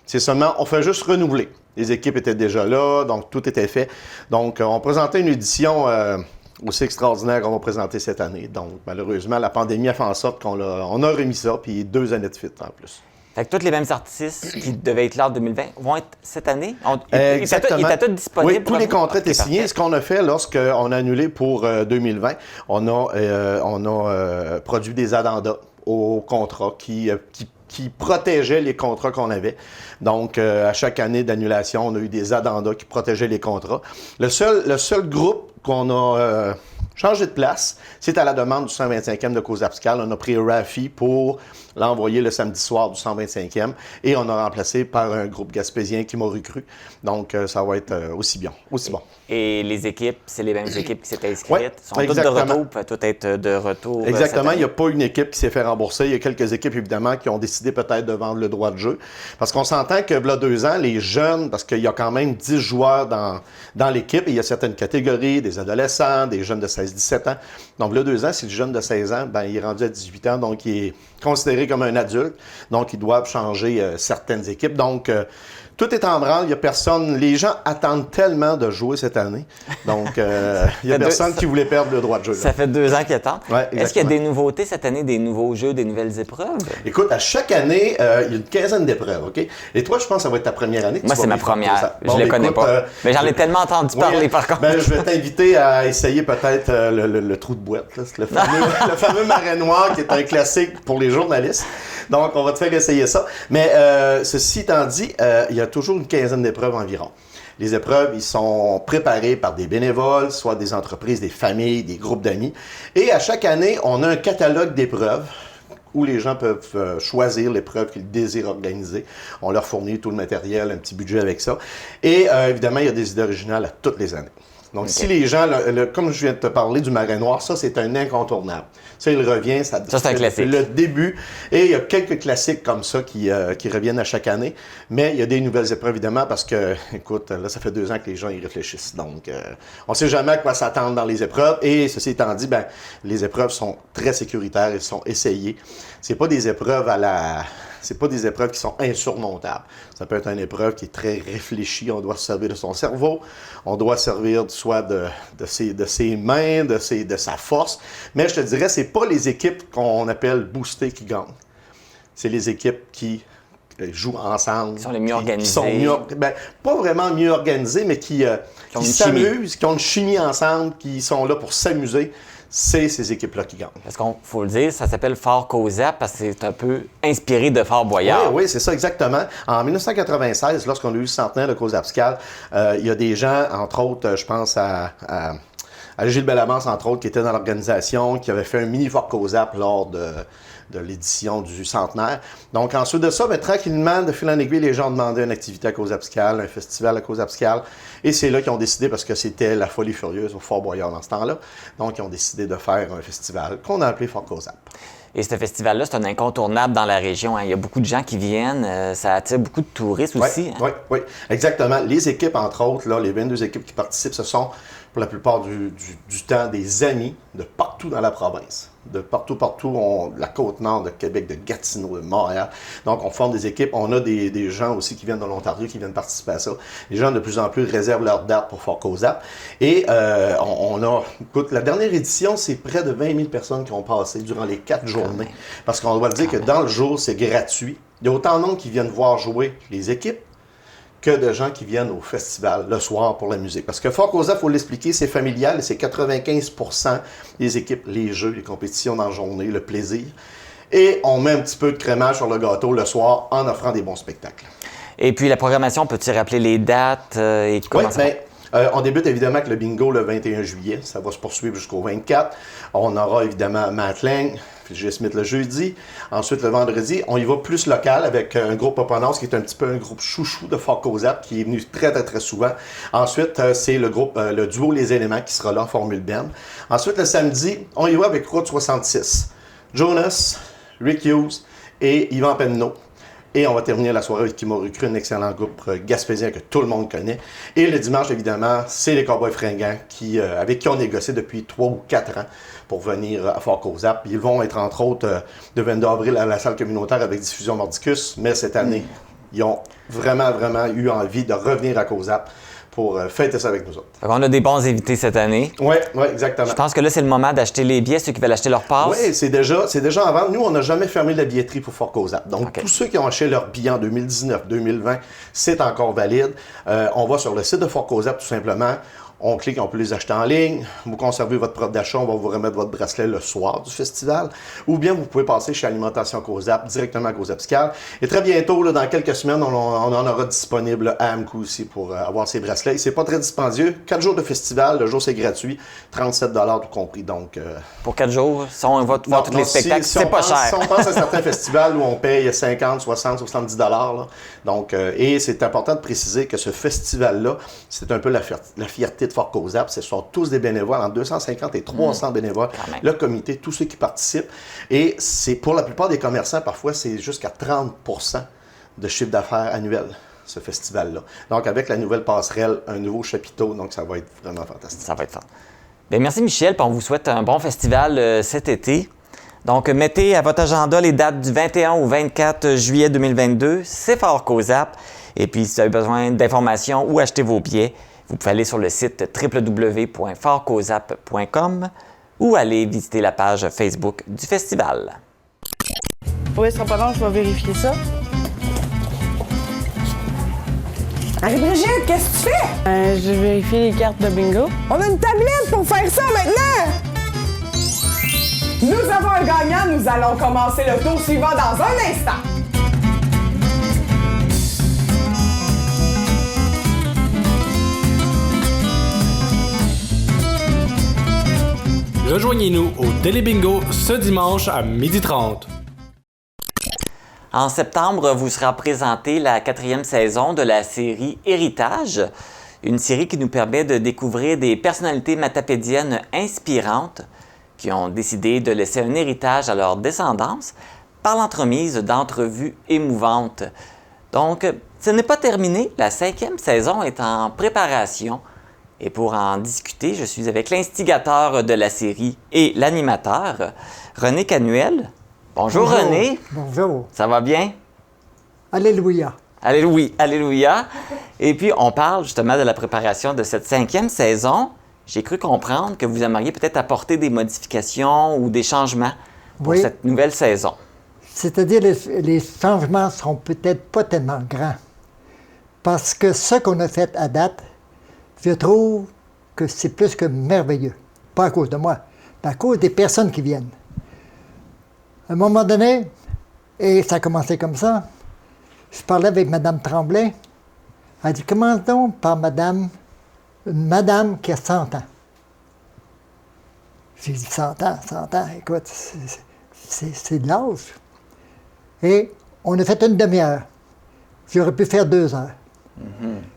c'est seulement, on fait juste renouveler. Les équipes étaient déjà là, donc tout était fait. Donc, on présentait une édition aussi extraordinaire qu'on va présenter cette année. Donc, malheureusement, la pandémie a fait en sorte qu'on a remis ça, puis 2 années de suite en plus. Fait que tous les mêmes artistes qui devaient être là en 2020 vont être cette année? Exactement. Ils étaient tous disponibles? Oui, tous les contrats étaient signés. Ce qu'on a fait lorsqu'on a annulé pour 2020, on a produit des addendas aux contrats qui protégeaient les contrats qu'on avait. Donc, à chaque année d'annulation, on a eu des addendas qui protégeaient les contrats. Le seul groupe qu'on a changé de place, c'est à la demande du 125e de COSAP-SCAL. On a pris Rafi pour l'envoyer le samedi soir du 125e et on a remplacé par un groupe gaspésien qui m'a recru. Donc, ça va être aussi bon. Et les équipes, c'est les mêmes équipes qui s'étaient inscrites? Oui, sont toutes de retour, peuvent toutes être de retour? Exactement. Il n'y a pas une équipe qui s'est fait rembourser. Il y a quelques équipes, évidemment, qui ont décidé peut-être de vendre le droit de jeu. Parce qu'on s'entend que, il y a 2 ans, les jeunes, parce qu'il y a quand même 10 joueurs dans l'équipe, et il y a certaines catégories, des adolescents, des jeunes de 16-17 ans. Donc, il y a 2 ans, si le jeune de 16 ans, il est rendu à 18 ans, donc il est considéré comme un adulte. Donc, ils doivent changer certaines équipes. Donc, tout est en branle, il n'y a personne. Les gens attendent tellement de jouer cette année. Donc, il n'y a personne qui voulait perdre le droit de jeu. Ça fait 2 ans qu'ils attendent. Ouais, est-ce qu'il y a des nouveautés cette année, des nouveaux jeux, des nouvelles épreuves? Écoute, à chaque année, il y a une quinzaine d'épreuves, OK? Et toi, je pense que ça va être ta première année. Moi, c'est ma première. Je ne les connais pas. Mais j'en ai tellement entendu parler, par contre. Je vais t'inviter à essayer peut-être le trou de boîte, là. Le fameux marais noir qui est un classique pour les journalistes. Donc, on va te faire essayer ça. Mais ceci étant dit, il y a toujours une quinzaine d'épreuves environ. Les épreuves, ils sont préparés par des bénévoles, soit des entreprises, des familles, des groupes d'amis. Et à chaque année, on a un catalogue d'épreuves où les gens peuvent choisir l'épreuve qu'ils désirent organiser. On leur fournit tout le matériel, un petit budget avec ça. Et évidemment, il y a des idées originales à toutes les années. Donc, si les gens, comme je viens de te parler du marais noir, ça, c'est un incontournable. Ça, il revient. Ça c'est un classique. Le début. Et il y a quelques classiques comme ça qui reviennent à chaque année. Mais il y a des nouvelles épreuves, évidemment, parce que, écoute, là, ça fait 2 ans que les gens y réfléchissent. Donc, on ne sait jamais à quoi s'attendre dans les épreuves. Et ceci étant dit, ben, les épreuves sont très sécuritaires et sont essayées. C'est pas des épreuves C'est pas des épreuves qui sont insurmontables. Ça peut être une épreuve qui est très réfléchie. On doit se servir de son cerveau. On doit servir soit de ses mains, de sa force. Mais je te dirais, c'est pas les équipes qu'on appelle boostées qui gagnent. C'est les équipes qui jouent ensemble. Qui sont les mieux organisées. Qui sont mieux, pas vraiment mieux organisées, mais qui s'amusent, qui ont une chimie ensemble, qui sont là pour s'amuser. C'est ces équipes-là qui gagnent. Parce qu'il faut le dire, ça s'appelle Fort COSAP parce que c'est un peu inspiré de Fort Boyard. Oui, c'est ça, exactement. En 1996, lorsqu'on a eu le centenaire de COSAPSCAL, il y a des gens, entre autres, je pense à Gilles Bellamance, entre autres, qui était dans l'organisation, qui avait fait un mini Fort COSAP lors de l'édition du centenaire. Donc, ensuite de ça, tranquillement, de fil en aiguille, les gens ont demandé une activité à COSAPSCAL, un festival à COSAPSCAL. Et c'est là qu'ils ont décidé, parce que c'était la folie furieuse au Fort Boyard dans ce temps-là, donc ils ont décidé de faire un festival qu'on a appelé Fort COSAP. Et ce festival-là, c'est un incontournable dans la région. Hein. Il y a beaucoup de gens qui viennent. Ça attire beaucoup de touristes aussi. Oui, exactement. Les équipes, entre autres, là, les 22 équipes qui participent, ce sont pour la plupart du temps des amis de partout dans la province. De partout, la Côte-Nord, de Québec, de Gatineau, de Montréal. Donc, on forme des équipes. On a des gens aussi qui viennent de l'Ontario, qui viennent participer à ça. Les gens, de plus en plus, réservent leur date pour Fort COSAP. Et écoute, la dernière édition, c'est près de 20 000 personnes qui ont passé durant les 4 journées. Parce qu'on doit le dire que dans le jour, c'est gratuit. Il y a autant de monde qui viennent voir jouer les équipes que de gens qui viennent au festival le soir pour la musique. Parce que Fort COSAP, il faut l'expliquer, c'est familial et c'est 95% des équipes, les jeux, les compétitions dans la journée, le plaisir. Et on met un petit peu de crémage sur le gâteau le soir en offrant des bons spectacles. Et puis la programmation, peux-tu rappeler les dates et comment ça va? On débute évidemment avec le bingo le 21 juillet. Ça va se poursuivre jusqu'au 24. On aura évidemment Matt Lang, J. Smith le jeudi. Ensuite, le vendredi, on y va plus local avec un groupe Oponos qui est un petit peu un groupe chouchou de Fort COSAP qui est venu très, très, très souvent. Ensuite, c'est le groupe, le duo Les Éléments qui sera là en Formule Ben. Ensuite, le samedi, on y va avec Route 66. Jonas, Rick Hughes et Yvan Penneau. Et on va terminer la soirée avec qui m'a recruté un excellent groupe gaspésien que tout le monde connaît. Et le dimanche, évidemment, c'est les Cowboys Fringants avec qui on négocie depuis 3 ou 4 ans pour venir à Fort COSAP. Ils vont être, entre autres, le 22 avril à la salle communautaire avec diffusion Mordicus. Mais cette année, ils ont vraiment, vraiment eu envie de revenir à COSAP pour fêter ça avec nous autres. On a des bons invités cette année. Oui, exactement. Je pense que là, c'est le moment d'acheter les billets, ceux qui veulent acheter leur passe. Oui, c'est déjà en vente. Nous, on n'a jamais fermé la billetterie pour Fort COSAP. Donc, tous ceux qui ont acheté leur billet en 2019, 2020, c'est encore valide. On va sur le site de Fort COSAP, tout simplement. On clique, on peut les acheter en ligne. Vous conservez votre propre d'achat, on va vous remettre votre bracelet le soir du festival. Ou bien vous pouvez passer chez Alimentation COSAP, directement à COSAPSCAL. Et très bientôt, là, dans quelques semaines, on en aura disponible à AMCO aussi pour avoir ces bracelets. C'est pas très dispendieux. 4 jours de festival, le jour c'est gratuit. 37 $ tout compris. Donc, pour 4 jours, si on va voir tous les spectacles, c'est pas cher. Si on pense à certains festivals où on paye 50, 60, 70 $. Là. Donc, et c'est important de préciser que ce festival-là, c'est un peu la fierté de Fort COSAP. Ce sont tous des bénévoles, entre 250 et 300 bénévoles. Le comité, tous ceux qui participent. Et c'est pour la plupart des commerçants, parfois, c'est jusqu'à 30 % de chiffre d'affaires annuel, ce festival-là. Donc, avec la nouvelle passerelle, un nouveau chapiteau, donc ça va être vraiment fantastique. Ça va être fun. Bien, merci Michel, puis on vous souhaite un bon festival cet été. Donc, mettez à votre agenda les dates du 21 au 24 juillet 2022. C'est Fort COSAP. Et puis, si vous avez besoin d'informations ou acheter vos billets, vous pouvez aller sur le site www.fortcosap.com ou aller visiter la page Facebook du festival. Oui, ce sera pas long, je vais vérifier ça. Marie-Brigitte, qu'est-ce que tu fais? Je vérifie les cartes de bingo. On a une tablette pour faire ça maintenant! Nous avons un gagnant, nous allons commencer le tour suivant dans un instant. Rejoignez-nous au Télébingo ce dimanche à 12h30. En septembre, vous sera présentée la 4e saison de la série Héritage, une série qui nous permet de découvrir des personnalités matapédiennes inspirantes qui ont décidé de laisser un héritage à leur descendance par l'entremise d'entrevues émouvantes. Donc, ce n'est pas terminé, la 5e saison est en préparation. Et pour en discuter, je suis avec l'instigateur de la série et l'animateur, René Canuel. Bonjour René. Bonjour. Ça va bien? Alléluia. Alléluia. Alléluia. Et puis, on parle justement de la préparation de cette 5e saison. J'ai cru comprendre que vous aimeriez peut-être apporter des modifications ou des changements pour cette nouvelle saison. C'est-à-dire, les changements ne seront peut-être pas tellement grands. Parce que ce qu'on a fait à date, je trouve que c'est plus que merveilleux. Pas à cause de moi, mais à cause des personnes qui viennent. À un moment donné, et ça a commencé comme ça, je parlais avec Mme Tremblay. Elle dit, commence donc par une madame qui a 100 ans. J'ai dit, 100 ans, écoute, c'est de l'âge. Et on a fait une demi-heure. J'aurais pu faire 2 heures.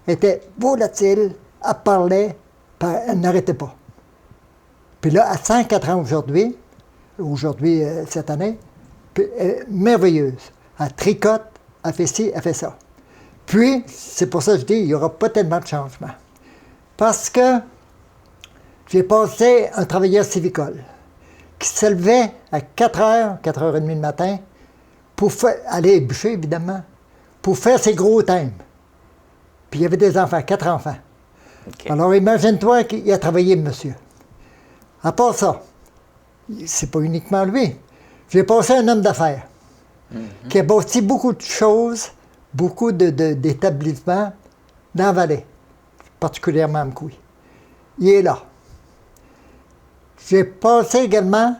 Elle était volatile, elle parlait, elle n'arrêtait pas. Puis là, à 104 ans aujourd'hui, cette année, merveilleuse. Elle tricote, elle fait ci, elle fait ça. Puis, c'est pour ça que je dis, il n'y aura pas tellement de changements. Parce que j'ai passé un travailleur civicole qui se levait à 4h, 4h30 le matin, pour aller bûcher, évidemment, pour faire ses gros thèmes. Puis il y avait des enfants, 4 enfants. Okay. Alors imagine-toi qu'il a travaillé, monsieur. À part ça, c'est pas uniquement lui. J'ai passé un homme d'affaires qui a bâti beaucoup de choses, beaucoup d'établissements dans la vallée, particulièrement à Mkoui. Il est là. J'ai passé également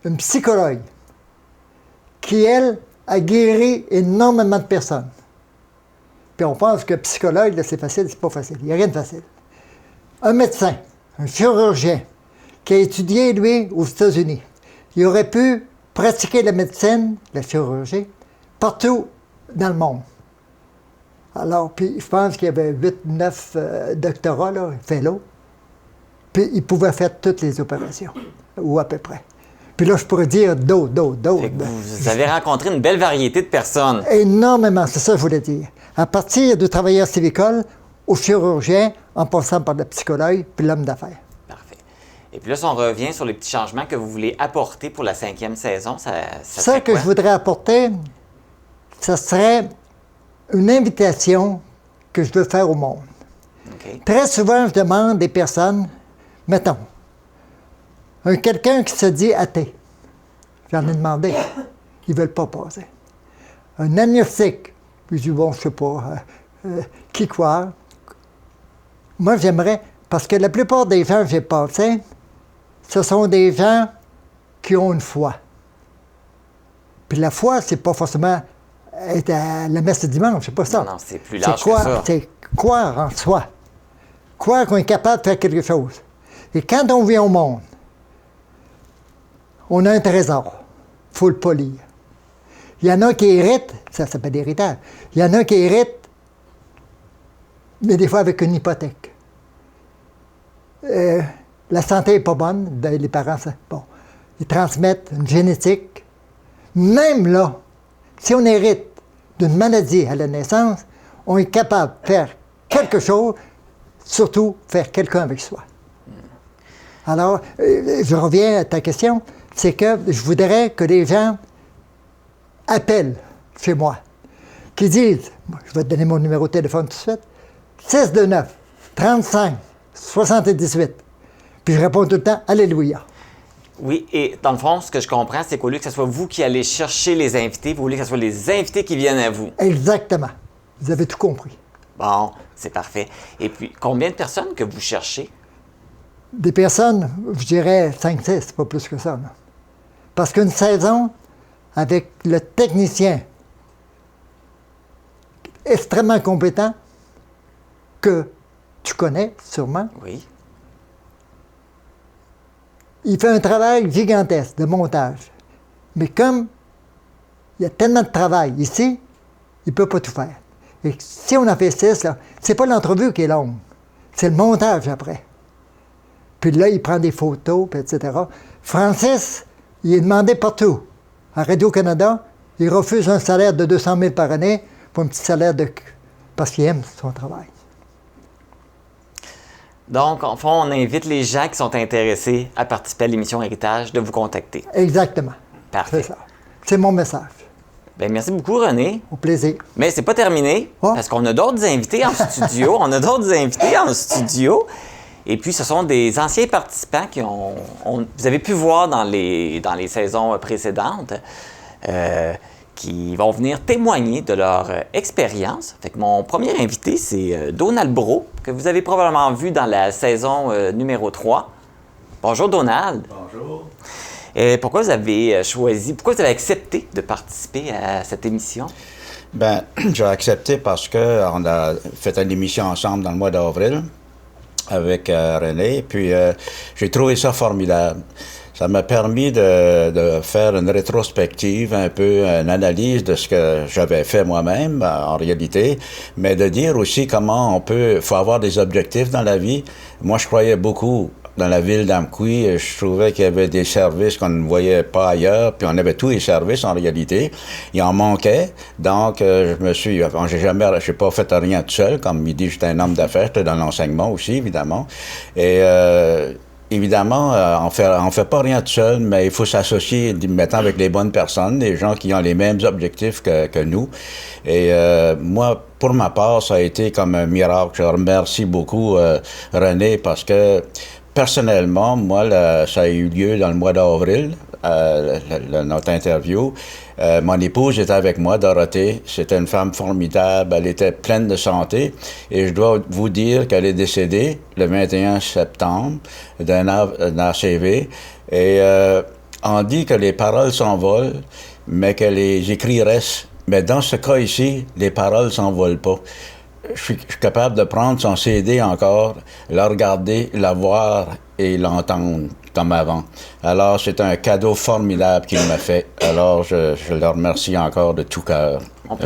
une psychologue qui, elle, a guéri énormément de personnes. Puis on pense que psychologue, là, c'est facile, c'est pas facile. Il n'y a rien de facile. Un médecin, un chirurgien, qui a étudié, lui, aux États-Unis. Il aurait pu pratiquer la médecine, la chirurgie, partout dans le monde. Alors, puis je pense qu'il y avait 8-9 doctorats, là, fellows. Puis il pouvait faire toutes les opérations, ou à peu près. Puis là, je pourrais dire d'autres. Vous avez rencontré une belle variété de personnes. Énormément, c'est ça que je voulais dire. À partir du travailleur civicole au chirurgien, en passant par le psychologue, puis l'homme d'affaires. Parfait. Et puis là, si on revient sur les petits changements que vous voulez apporter pour la 5e saison, ça Ce que je voudrais apporter, ce serait une invitation que je veux faire au monde. Okay. Très souvent, je demande des personnes, mettons, quelqu'un qui se dit athée. J'en ai demandé. Ils ne veulent pas passer. Un agnostique. Puis je dis, bon, je ne sais pas, qui croire. Moi, j'aimerais, parce que la plupart des gens que j'ai passés, ce sont des gens qui ont une foi. Puis la foi, c'est pas forcément être à la messe du dimanche, c'est pas ça. Non, c'est plus large que ça. C'est croire en soi. Croire qu'on est capable de faire quelque chose. Et quand on vient au monde, on a un trésor. Il faut le polir. Il y en a qui héritent, ça s'appelle l'héritage. Il y en a qui héritent, mais des fois avec une hypothèque. La santé n'est pas bonne, les parents, bon, ils transmettent une génétique. Même là, si on hérite d'une maladie à la naissance, on est capable de faire quelque chose, surtout faire quelqu'un avec soi. Alors, je reviens à ta question, c'est que je voudrais que les gens appellent chez moi, qui disent, je vais te donner mon numéro de téléphone tout de suite, 629 35 78. Puis je réponds tout le temps, Alléluia. Oui, et dans le fond, ce que je comprends, c'est qu'au lieu que ce soit vous qui allez chercher les invités, vous voulez que ce soit les invités qui viennent à vous. Exactement. Vous avez tout compris. Bon, c'est parfait. Et puis, combien de personnes que vous cherchez? Des personnes, je dirais 5-6, pas plus que ça. Là. Parce qu'une saison, avec le technicien extrêmement compétent, que tu connais sûrement, oui. Il fait un travail gigantesque de montage. Mais comme il y a tellement de travail ici, il ne peut pas tout faire. Et si on en fait 6, là, c'est pas l'entrevue qui est longue. C'est le montage après. Puis là, il prend des photos, puis etc. Francis, il est demandé partout. À Radio-Canada, il refuse un salaire de 200 000 par année pour un petit salaire parce qu'il aime son travail. Donc, en fond, on invite les gens qui sont intéressés à participer à l'émission Héritage de vous contacter. Exactement. Parfait. C'est ça. C'est mon message. Bien, merci beaucoup, René. Au plaisir. Mais c'est pas terminé, parce qu'on a d'autres invités en studio. Et puis, ce sont des anciens participants qui vous avez pu voir dans les saisons précédentes, qui vont venir témoigner de leur expérience. Fait que mon premier invité, c'est Donald Brault, que vous avez probablement vu dans la saison numéro 3. Bonjour, Donald. Bonjour. Pourquoi vous avez accepté de participer à cette émission? Bien, j'ai accepté parce qu'on a fait une émission ensemble dans le mois d'avril avec René, puis j'ai trouvé ça formidable. Ça m'a permis de faire une rétrospective, un peu une analyse de ce que j'avais fait moi-même, en réalité, mais de dire aussi comment faut avoir des objectifs dans la vie. Moi, je croyais beaucoup dans la ville d'Amqui. Je trouvais qu'il y avait des services qu'on ne voyait pas ailleurs, puis on avait tous les services en réalité. Il en manquait, donc j'ai pas fait rien tout seul. Comme il dit, j'étais un homme d'affaires, j'étais dans l'enseignement aussi, évidemment. Et évidemment, on fait pas rien tout seul, mais il faut s'associer maintenant avec les bonnes personnes, des gens qui ont les mêmes objectifs que nous. Et moi, pour ma part, ça a été comme un miracle. Je remercie beaucoup René parce que personnellement, moi, ça a eu lieu dans le mois d'avril, notre interview. Mon épouse était avec moi, Dorothée. C'était une femme formidable. Elle était pleine de santé. Et je dois vous dire qu'elle est décédée le 21 septembre d'un ACV. Et on dit que les paroles s'envolent, mais que les écrits restent. Mais dans ce cas ici, les paroles s'envolent pas. Je suis capable de prendre son CD encore, le regarder, la voir et l'entendre comme avant. Alors, c'est un cadeau formidable qu'il m'a fait. Alors, je le remercie encore de tout cœur.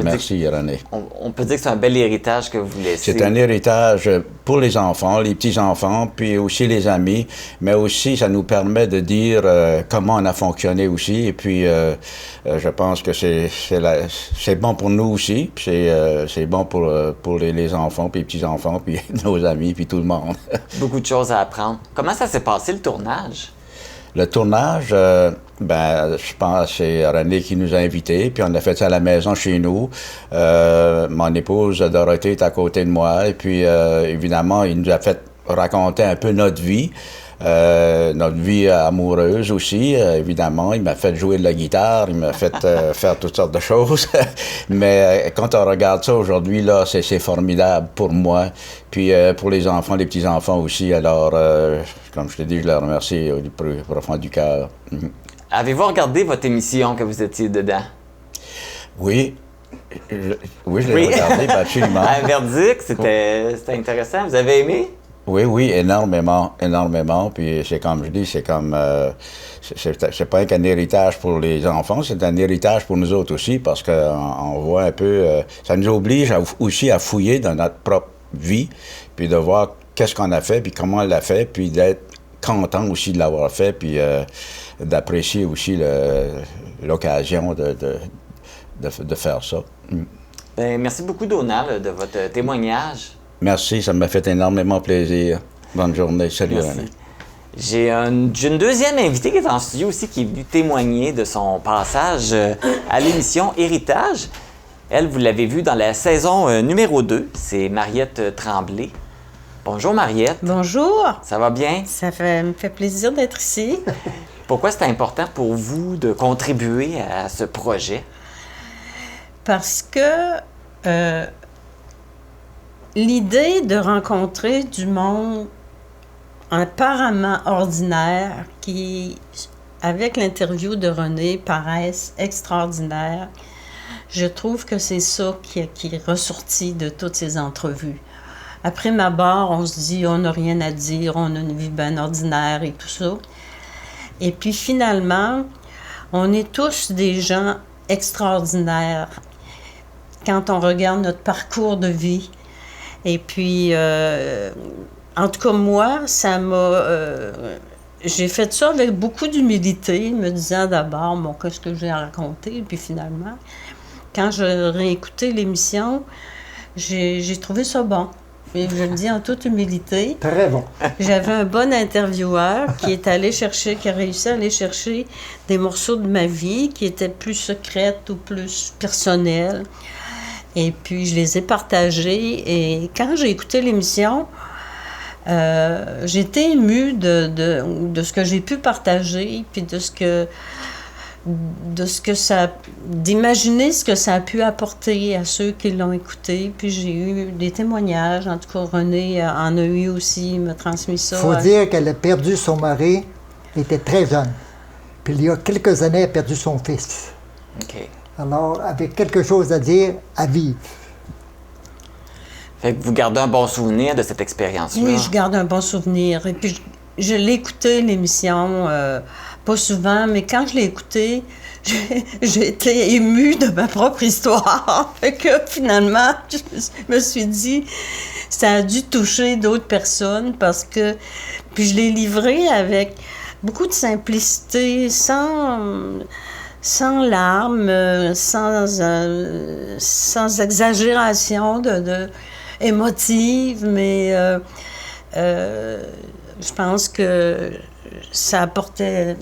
Merci, René. On peut dire que c'est un bel héritage que vous laissez. C'est un héritage pour les enfants, les petits-enfants, puis aussi les amis, mais aussi ça nous permet de dire comment on a fonctionné aussi, et puis je pense que c'est bon pour nous aussi, puis c'est bon pour les enfants, puis les petits-enfants, puis nos amis, puis tout le monde. Beaucoup de choses à apprendre. Comment ça s'est passé, le tournage? Le tournage, je pense que c'est René qui nous a invités, puis on a fait ça à la maison chez nous. Mon épouse Dorothée est à côté de moi, et puis évidemment, il nous a fait raconter un peu notre vie amoureuse aussi, évidemment. Il m'a fait jouer de la guitare, il m'a fait faire toutes sortes de choses. Mais quand on regarde ça aujourd'hui, là, c'est formidable pour moi, puis pour les enfants, les petits-enfants aussi. Alors, comme je te dis, je les remercie du plus profond du cœur. Avez-vous regardé votre émission que vous étiez dedans? Oui. Oui, je l'ai regardé, absolument. Un verdict, c'était intéressant. Vous avez aimé? Oui, énormément. Puis c'est comme je dis, c'est pas qu'un héritage pour les enfants, c'est un héritage pour nous autres aussi, parce qu'on voit un peu, ça nous oblige aussi à fouiller dans notre propre vie, puis de voir qu'est-ce qu'on a fait, puis comment on l'a fait, puis d'être content aussi de l'avoir fait, puis d'apprécier aussi l'occasion de faire ça. Bien, merci beaucoup, Donald, de votre témoignage. Merci, ça m'a fait énormément plaisir. Bonne journée. Salut, René. J'ai une deuxième invitée qui est en studio aussi, qui est venue témoigner de son passage à l'émission Héritage. Elle, vous l'avez vue dans la saison numéro 2. C'est Mariette Tremblay. Bonjour, Mariette. Bonjour. Ça va bien? Me fait plaisir d'être ici. Pourquoi c'est important pour vous de contribuer à ce projet? Parce que l'idée de rencontrer du monde apparemment ordinaire qui, avec l'interview de René, paraissent extraordinaires, je trouve que c'est ça qui est ressorti de toutes ces entrevues. Après ma barre, on se dit on n'a rien à dire, on a une vie bien ordinaire et tout ça. Et puis finalement, on est tous des gens extraordinaires quand on regarde notre parcours de vie. Et puis, en tout cas, moi, ça m'a... j'ai fait ça avec beaucoup d'humilité, me disant d'abord, bon, qu'est-ce que j'ai à raconter? Puis finalement, quand je réécoutais l'émission, j'ai trouvé ça bon. Et je le dis en toute humilité. Très bon. J'avais un bon intervieweur qui a réussi à aller chercher des morceaux de ma vie qui étaient plus secrètes ou plus personnelles. Et puis, je les ai partagés. Et quand j'ai écouté l'émission, j'ai été émue de ce que j'ai pu partager, puis d'imaginer ce que ça a pu apporter à ceux qui l'ont écouté. Puis j'ai eu des témoignages, en tout cas René en a eu aussi, il m'a transmis ça. Il faut dire qu'elle a perdu son mari, elle était très jeune. Puis il y a quelques années, elle a perdu son fils. OK. Alors, avec quelque chose à dire, à vivre. Fait que vous gardez un bon souvenir de cette expérience-là? Oui, je garde un bon souvenir. Et puis, je l'ai écouté, l'émission, pas souvent, mais quand je l'ai écouté, j'ai été émue de ma propre histoire. Fait que finalement, je me suis dit, ça a dû toucher d'autres personnes parce que... Puis je l'ai livré avec beaucoup de simplicité, sans larmes, sans exagération émotive, mais je pense que ça apportait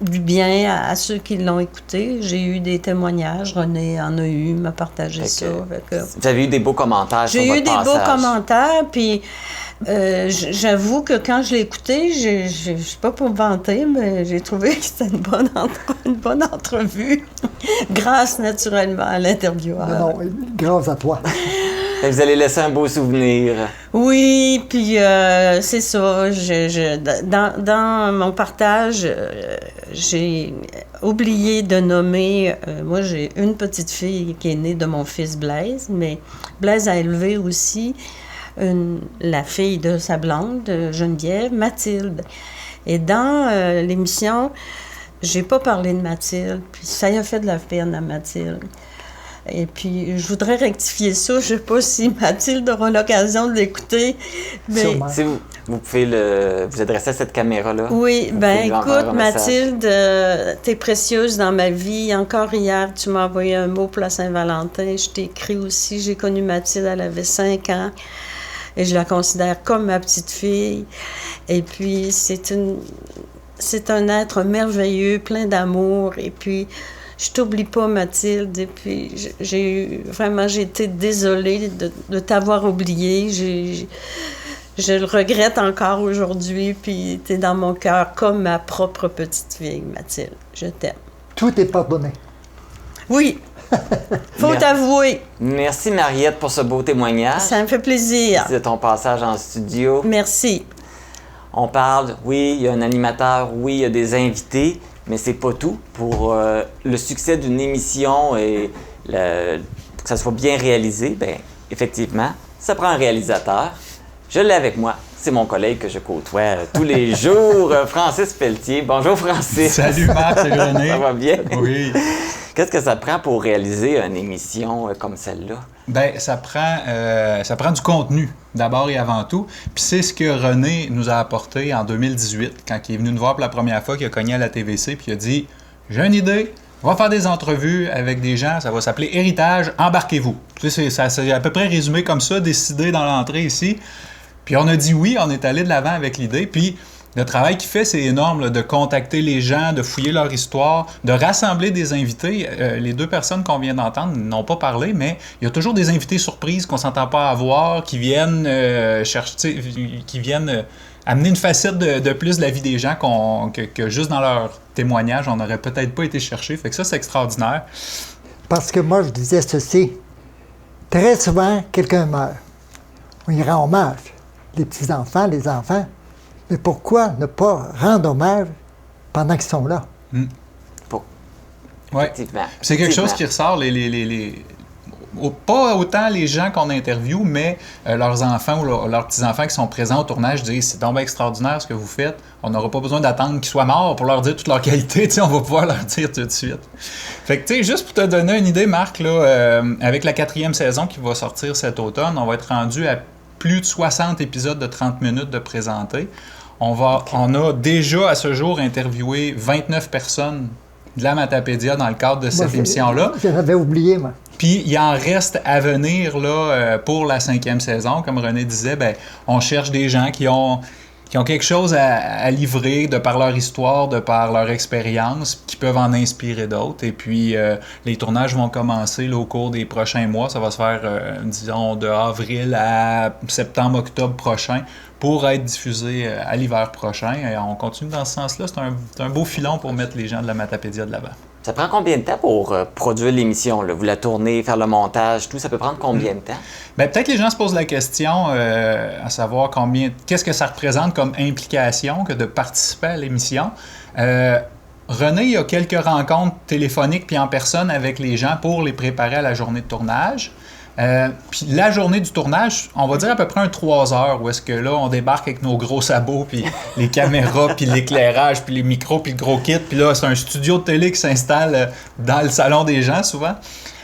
du bien à ceux qui l'ont écouté. J'ai eu des témoignages, René en a eu, m'a partagé ça. Vous avez eu des beaux commentaires sur votre passage? J'ai eu des beaux commentaires, puis j'avoue que quand je l'ai écouté, je suis pas pour me vanter, mais j'ai trouvé que c'était une bonne entrevue, grâce naturellement à l'intervieweur. Non, grâce à toi. Vous allez laisser un beau souvenir. Oui, puis c'est ça. Dans mon partage, j'ai oublié de nommer... moi, j'ai une petite fille qui est née de mon fils Blaise, mais Blaise a élevé aussi la fille de sa blonde, Geneviève, Mathilde. Et dans l'émission, j'ai pas parlé de Mathilde, puis ça y a fait de la peine à Mathilde. Et puis, je voudrais rectifier ça. Je ne sais pas si Mathilde aura l'occasion de l'écouter. Mais... Si vous pouvez vous adresser à cette caméra-là. Oui, bien écoute, Mathilde, t'es précieuse dans ma vie. Encore hier, tu m'as envoyé un mot pour la Saint-Valentin. Je t'ai écrit aussi. J'ai connu Mathilde, elle avait 5 ans. Et je la considère comme ma petite fille. Et puis, c'est un être merveilleux, plein d'amour. Et puis... Je t'oublie pas, Mathilde, et puis j'ai été désolée de t'avoir oubliée. Je le regrette encore aujourd'hui, puis t'es dans mon cœur comme ma propre petite fille, Mathilde. Je t'aime. Tout est pardonné. Oui, faut t'avouer. Merci, Mariette, pour ce beau témoignage. Ça me fait plaisir. Merci de ton passage en studio. Merci. On parle, oui, il y a un animateur, oui, il y a des invités, mais c'est pas tout. Pour le succès d'une émission et que ça soit bien réalisé, bien, effectivement, ça prend un réalisateur. Je l'ai avec moi. C'est mon collègue que je côtoie tous les jours, Francis Pelletier. Bonjour, Francis. Salut, Marc. Salut, René. Ça va bien? Oui. Qu'est-ce que ça prend pour réaliser une émission comme celle-là? Bien, ça prend du contenu, d'abord et avant tout. Puis c'est ce que René nous a apporté en 2018, quand il est venu nous voir pour la première fois, qu'il a cogné à la TVC, puis il a dit « J'ai une idée, on va faire des entrevues avec des gens, ça va s'appeler Héritage, embarquez-vous. » Tu sais, c'est à peu près résumé comme ça, décidé dans l'entrée ici. Puis on a dit oui, on est allé de l'avant avec l'idée, puis... Le travail qu'il fait, c'est énorme, là, de contacter les gens, de fouiller leur histoire, de rassembler des invités. Les deux personnes qu'on vient d'entendre n'ont pas parlé, mais il y a toujours des invités surprises qu'on ne s'entend pas avoir, qui viennent amener une facette de plus de la vie des gens que juste dans leur témoignage, on n'aurait peut-être pas été chercher. Fait que ça, c'est extraordinaire. Parce que moi, je disais ceci. Très souvent, quelqu'un meurt. On y rend hommage. Les petits-enfants, les enfants. Mais pourquoi ne pas rendre hommage pendant qu'ils sont là? Oui. C'est quelque chose qui ressort, pas autant les gens qu'on interviewe, mais leurs enfants ou leurs petits-enfants qui sont présents au tournage disent « C'est donc bien extraordinaire ce que vous faites. On n'aura pas besoin d'attendre qu'ils soient morts pour leur dire toutes leurs qualités. On va pouvoir leur dire tout de suite. » Fait que, tu sais, juste pour te donner une idée, Marc, là, avec la 4e saison qui va sortir cet automne, on va être rendu à plus de 60 épisodes de 30 minutes de présentés. On a déjà à ce jour interviewé 29 personnes de la Matapédia dans le cadre de cette émission-là. J'avais oublié, moi. Puis il en reste à venir là, pour la 5e saison. Comme René disait, ben, on cherche des gens qui ont quelque chose à livrer de par leur histoire, de par leur expérience, qui peuvent en inspirer d'autres. Et puis, les tournages vont commencer là, au cours des prochains mois. Ça va se faire, disons, de avril à septembre-octobre prochain pour être diffusé à l'hiver prochain. Et on continue dans ce sens-là. C'est un beau filon pour mettre les gens de la Matapédia de l'avant. Ça prend combien de temps pour produire l'émission? Vous la tournez, faire le montage, tout, ça peut prendre combien de temps? Bien, peut-être que les gens se posent la question à savoir qu'est-ce que ça représente comme implication que de participer à l'émission. René, il y a quelques rencontres téléphoniques puis en personne avec les gens pour les préparer à la journée de tournage. Puis la journée du tournage, on va dire à peu près 3 heures, où est-ce que là, on débarque avec nos gros sabots, puis les caméras, puis l'éclairage, puis les micros, puis le gros kit. Puis là, c'est un studio de télé qui s'installe dans le salon des gens, souvent.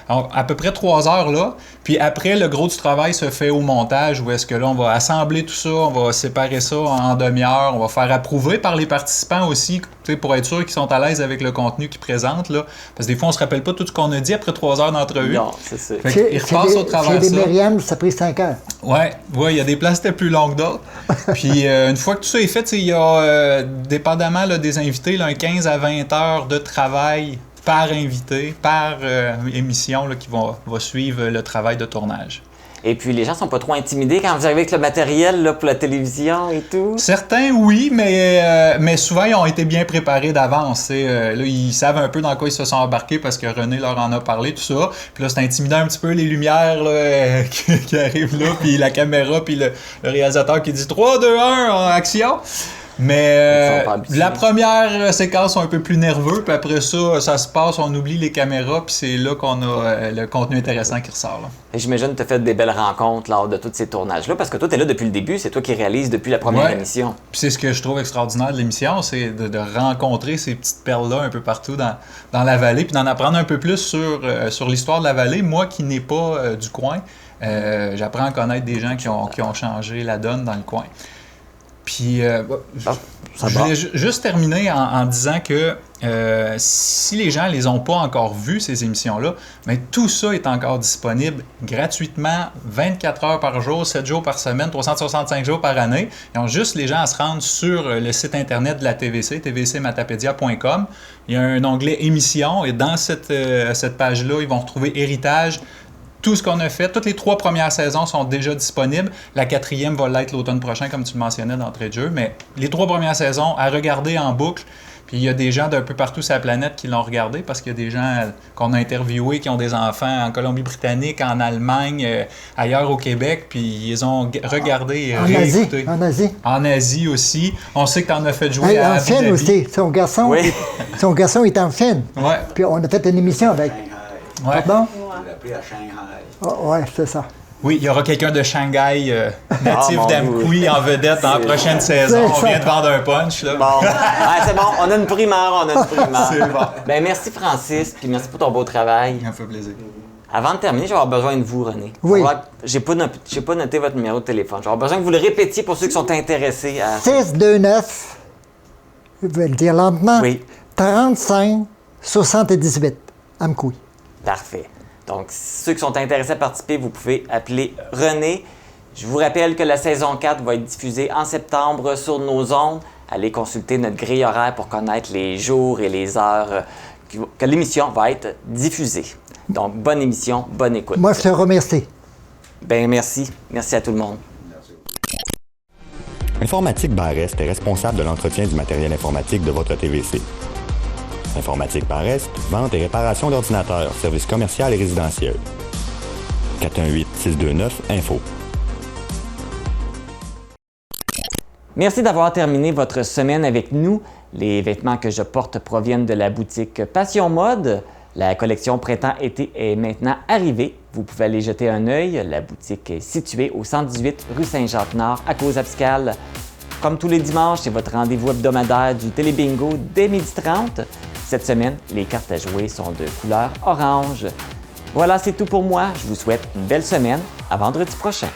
Alors, à peu près 3 heures là. Puis après, le gros du travail se fait au montage, où est-ce que là, on va assembler tout ça, on va séparer ça en demi-heure, on va faire approuver par les participants aussi, pour être sûr qu'ils sont à l'aise avec le contenu qu'ils présentent. Là. Parce que des fois, on se rappelle pas tout ce qu'on a dit après 3 heures d'entrevue. Non, c'est ça. Fait qu'ils repassent au travers de ça. Chez les Myriam, ça a pris 5 heures. Ouais, il y a des places qui étaient plus longues d'autres. Puis une fois que tout ça est fait, il y a, dépendamment là, des invités, là, 15 à 20 heures de travail par invité, par émission là, qui va suivre le travail de tournage. Et puis, les gens sont pas trop intimidés quand vous arrivez avec le matériel là, pour la télévision et tout? Certains, oui, mais souvent, ils ont été bien préparés d'avance. Là, ils savent un peu dans quoi ils se sont embarqués parce que René leur en a parlé, tout ça. Puis là, c'est intimidant un petit peu les lumières là, qui arrivent là, puis la caméra, puis le réalisateur qui dit « 3, 2, 1, en action ». Mais la première séquence sont un peu plus nerveux, puis après ça se passe, on oublie les caméras, puis c'est là qu'on a le contenu intéressant qui ressort. Là. Et j'imagine que tu as fait des belles rencontres lors de tous ces tournages-là, parce que toi, tu es là depuis le début, c'est toi qui réalises depuis la première émission. Puis c'est ce que je trouve extraordinaire de l'émission, c'est de rencontrer ces petites perles-là un peu partout dans la vallée, puis d'en apprendre un peu plus sur l'histoire de la vallée. Moi qui n'ai pas du coin, j'apprends à connaître des gens qui ont changé la donne dans le coin. Puis, je voulais juste terminer en disant que si les gens ne les ont pas encore vus, ces émissions-là, mais tout ça est encore disponible gratuitement, 24 heures par jour, 7 jours par semaine, 365 jours par année. Ils ont juste les gens à se rendre sur le site internet de la TVC, tvcmatapédia.com. Il y a un onglet émissions et dans cette page-là, ils vont retrouver héritage. Tout ce qu'on a fait, toutes les 3 premières saisons sont déjà disponibles. La 4e va l'être l'automne prochain, comme tu le mentionnais d'entrée de jeu. Mais les 3 premières saisons, à regarder en boucle. Puis il y a des gens d'un peu partout sur la planète qui l'ont regardé parce qu'il y a des gens qu'on a interviewés qui ont des enfants en Colombie-Britannique, en Allemagne, ailleurs au Québec. Puis ils ont regardé et réécouté. En Asie. En Asie aussi. On sait que tu en as fait jouer à en Chine aussi. Son garçon est en Chine. Ouais. Puis on a fait une émission avec. Ouais. Pardon? On l'a pris à Shanghai. Oh, ouais, c'est ça. Oui, il y aura quelqu'un de Shanghai, natif d'Amqui, en vedette dans la prochaine saison. On vient de vendre un punch. Là. Bon, c'est bon, on a une primeur, C'est bon. Ben, merci Francis, puis merci pour ton beau travail. Ça me fait plaisir. Avant de terminer, je vais avoir besoin de vous, René. Oui. J'ai pas noté votre numéro de téléphone. Je vais avoir besoin que vous le répétiez pour ceux qui sont intéressés à... 629, je vais le dire lentement, oui. 35 78, Amqui. Parfait. Donc, ceux qui sont intéressés à participer, vous pouvez appeler René. Je vous rappelle que la saison 4 va être diffusée en septembre sur nos ondes. Allez consulter notre grille horaire pour connaître les jours et les heures que l'émission va être diffusée. Donc, bonne émission, bonne écoute. Moi, je te remercie. Ben merci. Merci à tout le monde. Informatique Barrest est responsable de l'entretien du matériel informatique de votre TVC. Informatique Barrest, vente et réparation d'ordinateurs, services commerciaux et résidentiels. 418-629-INFO. Merci d'avoir terminé votre semaine avec nous. Les vêtements que je porte proviennent de la boutique Passion Mode. La collection Printemps-été est maintenant arrivée. Vous pouvez aller jeter un œil. La boutique est située au 118 rue Saint-Jacques-Nord à Cause-Abscale. Comme tous les dimanches, c'est votre rendez-vous hebdomadaire du Télébingo dès 12h30. Cette semaine, les cartes à jouer sont de couleur orange. Voilà, c'est tout pour moi. Je vous souhaite une belle semaine. À vendredi prochain.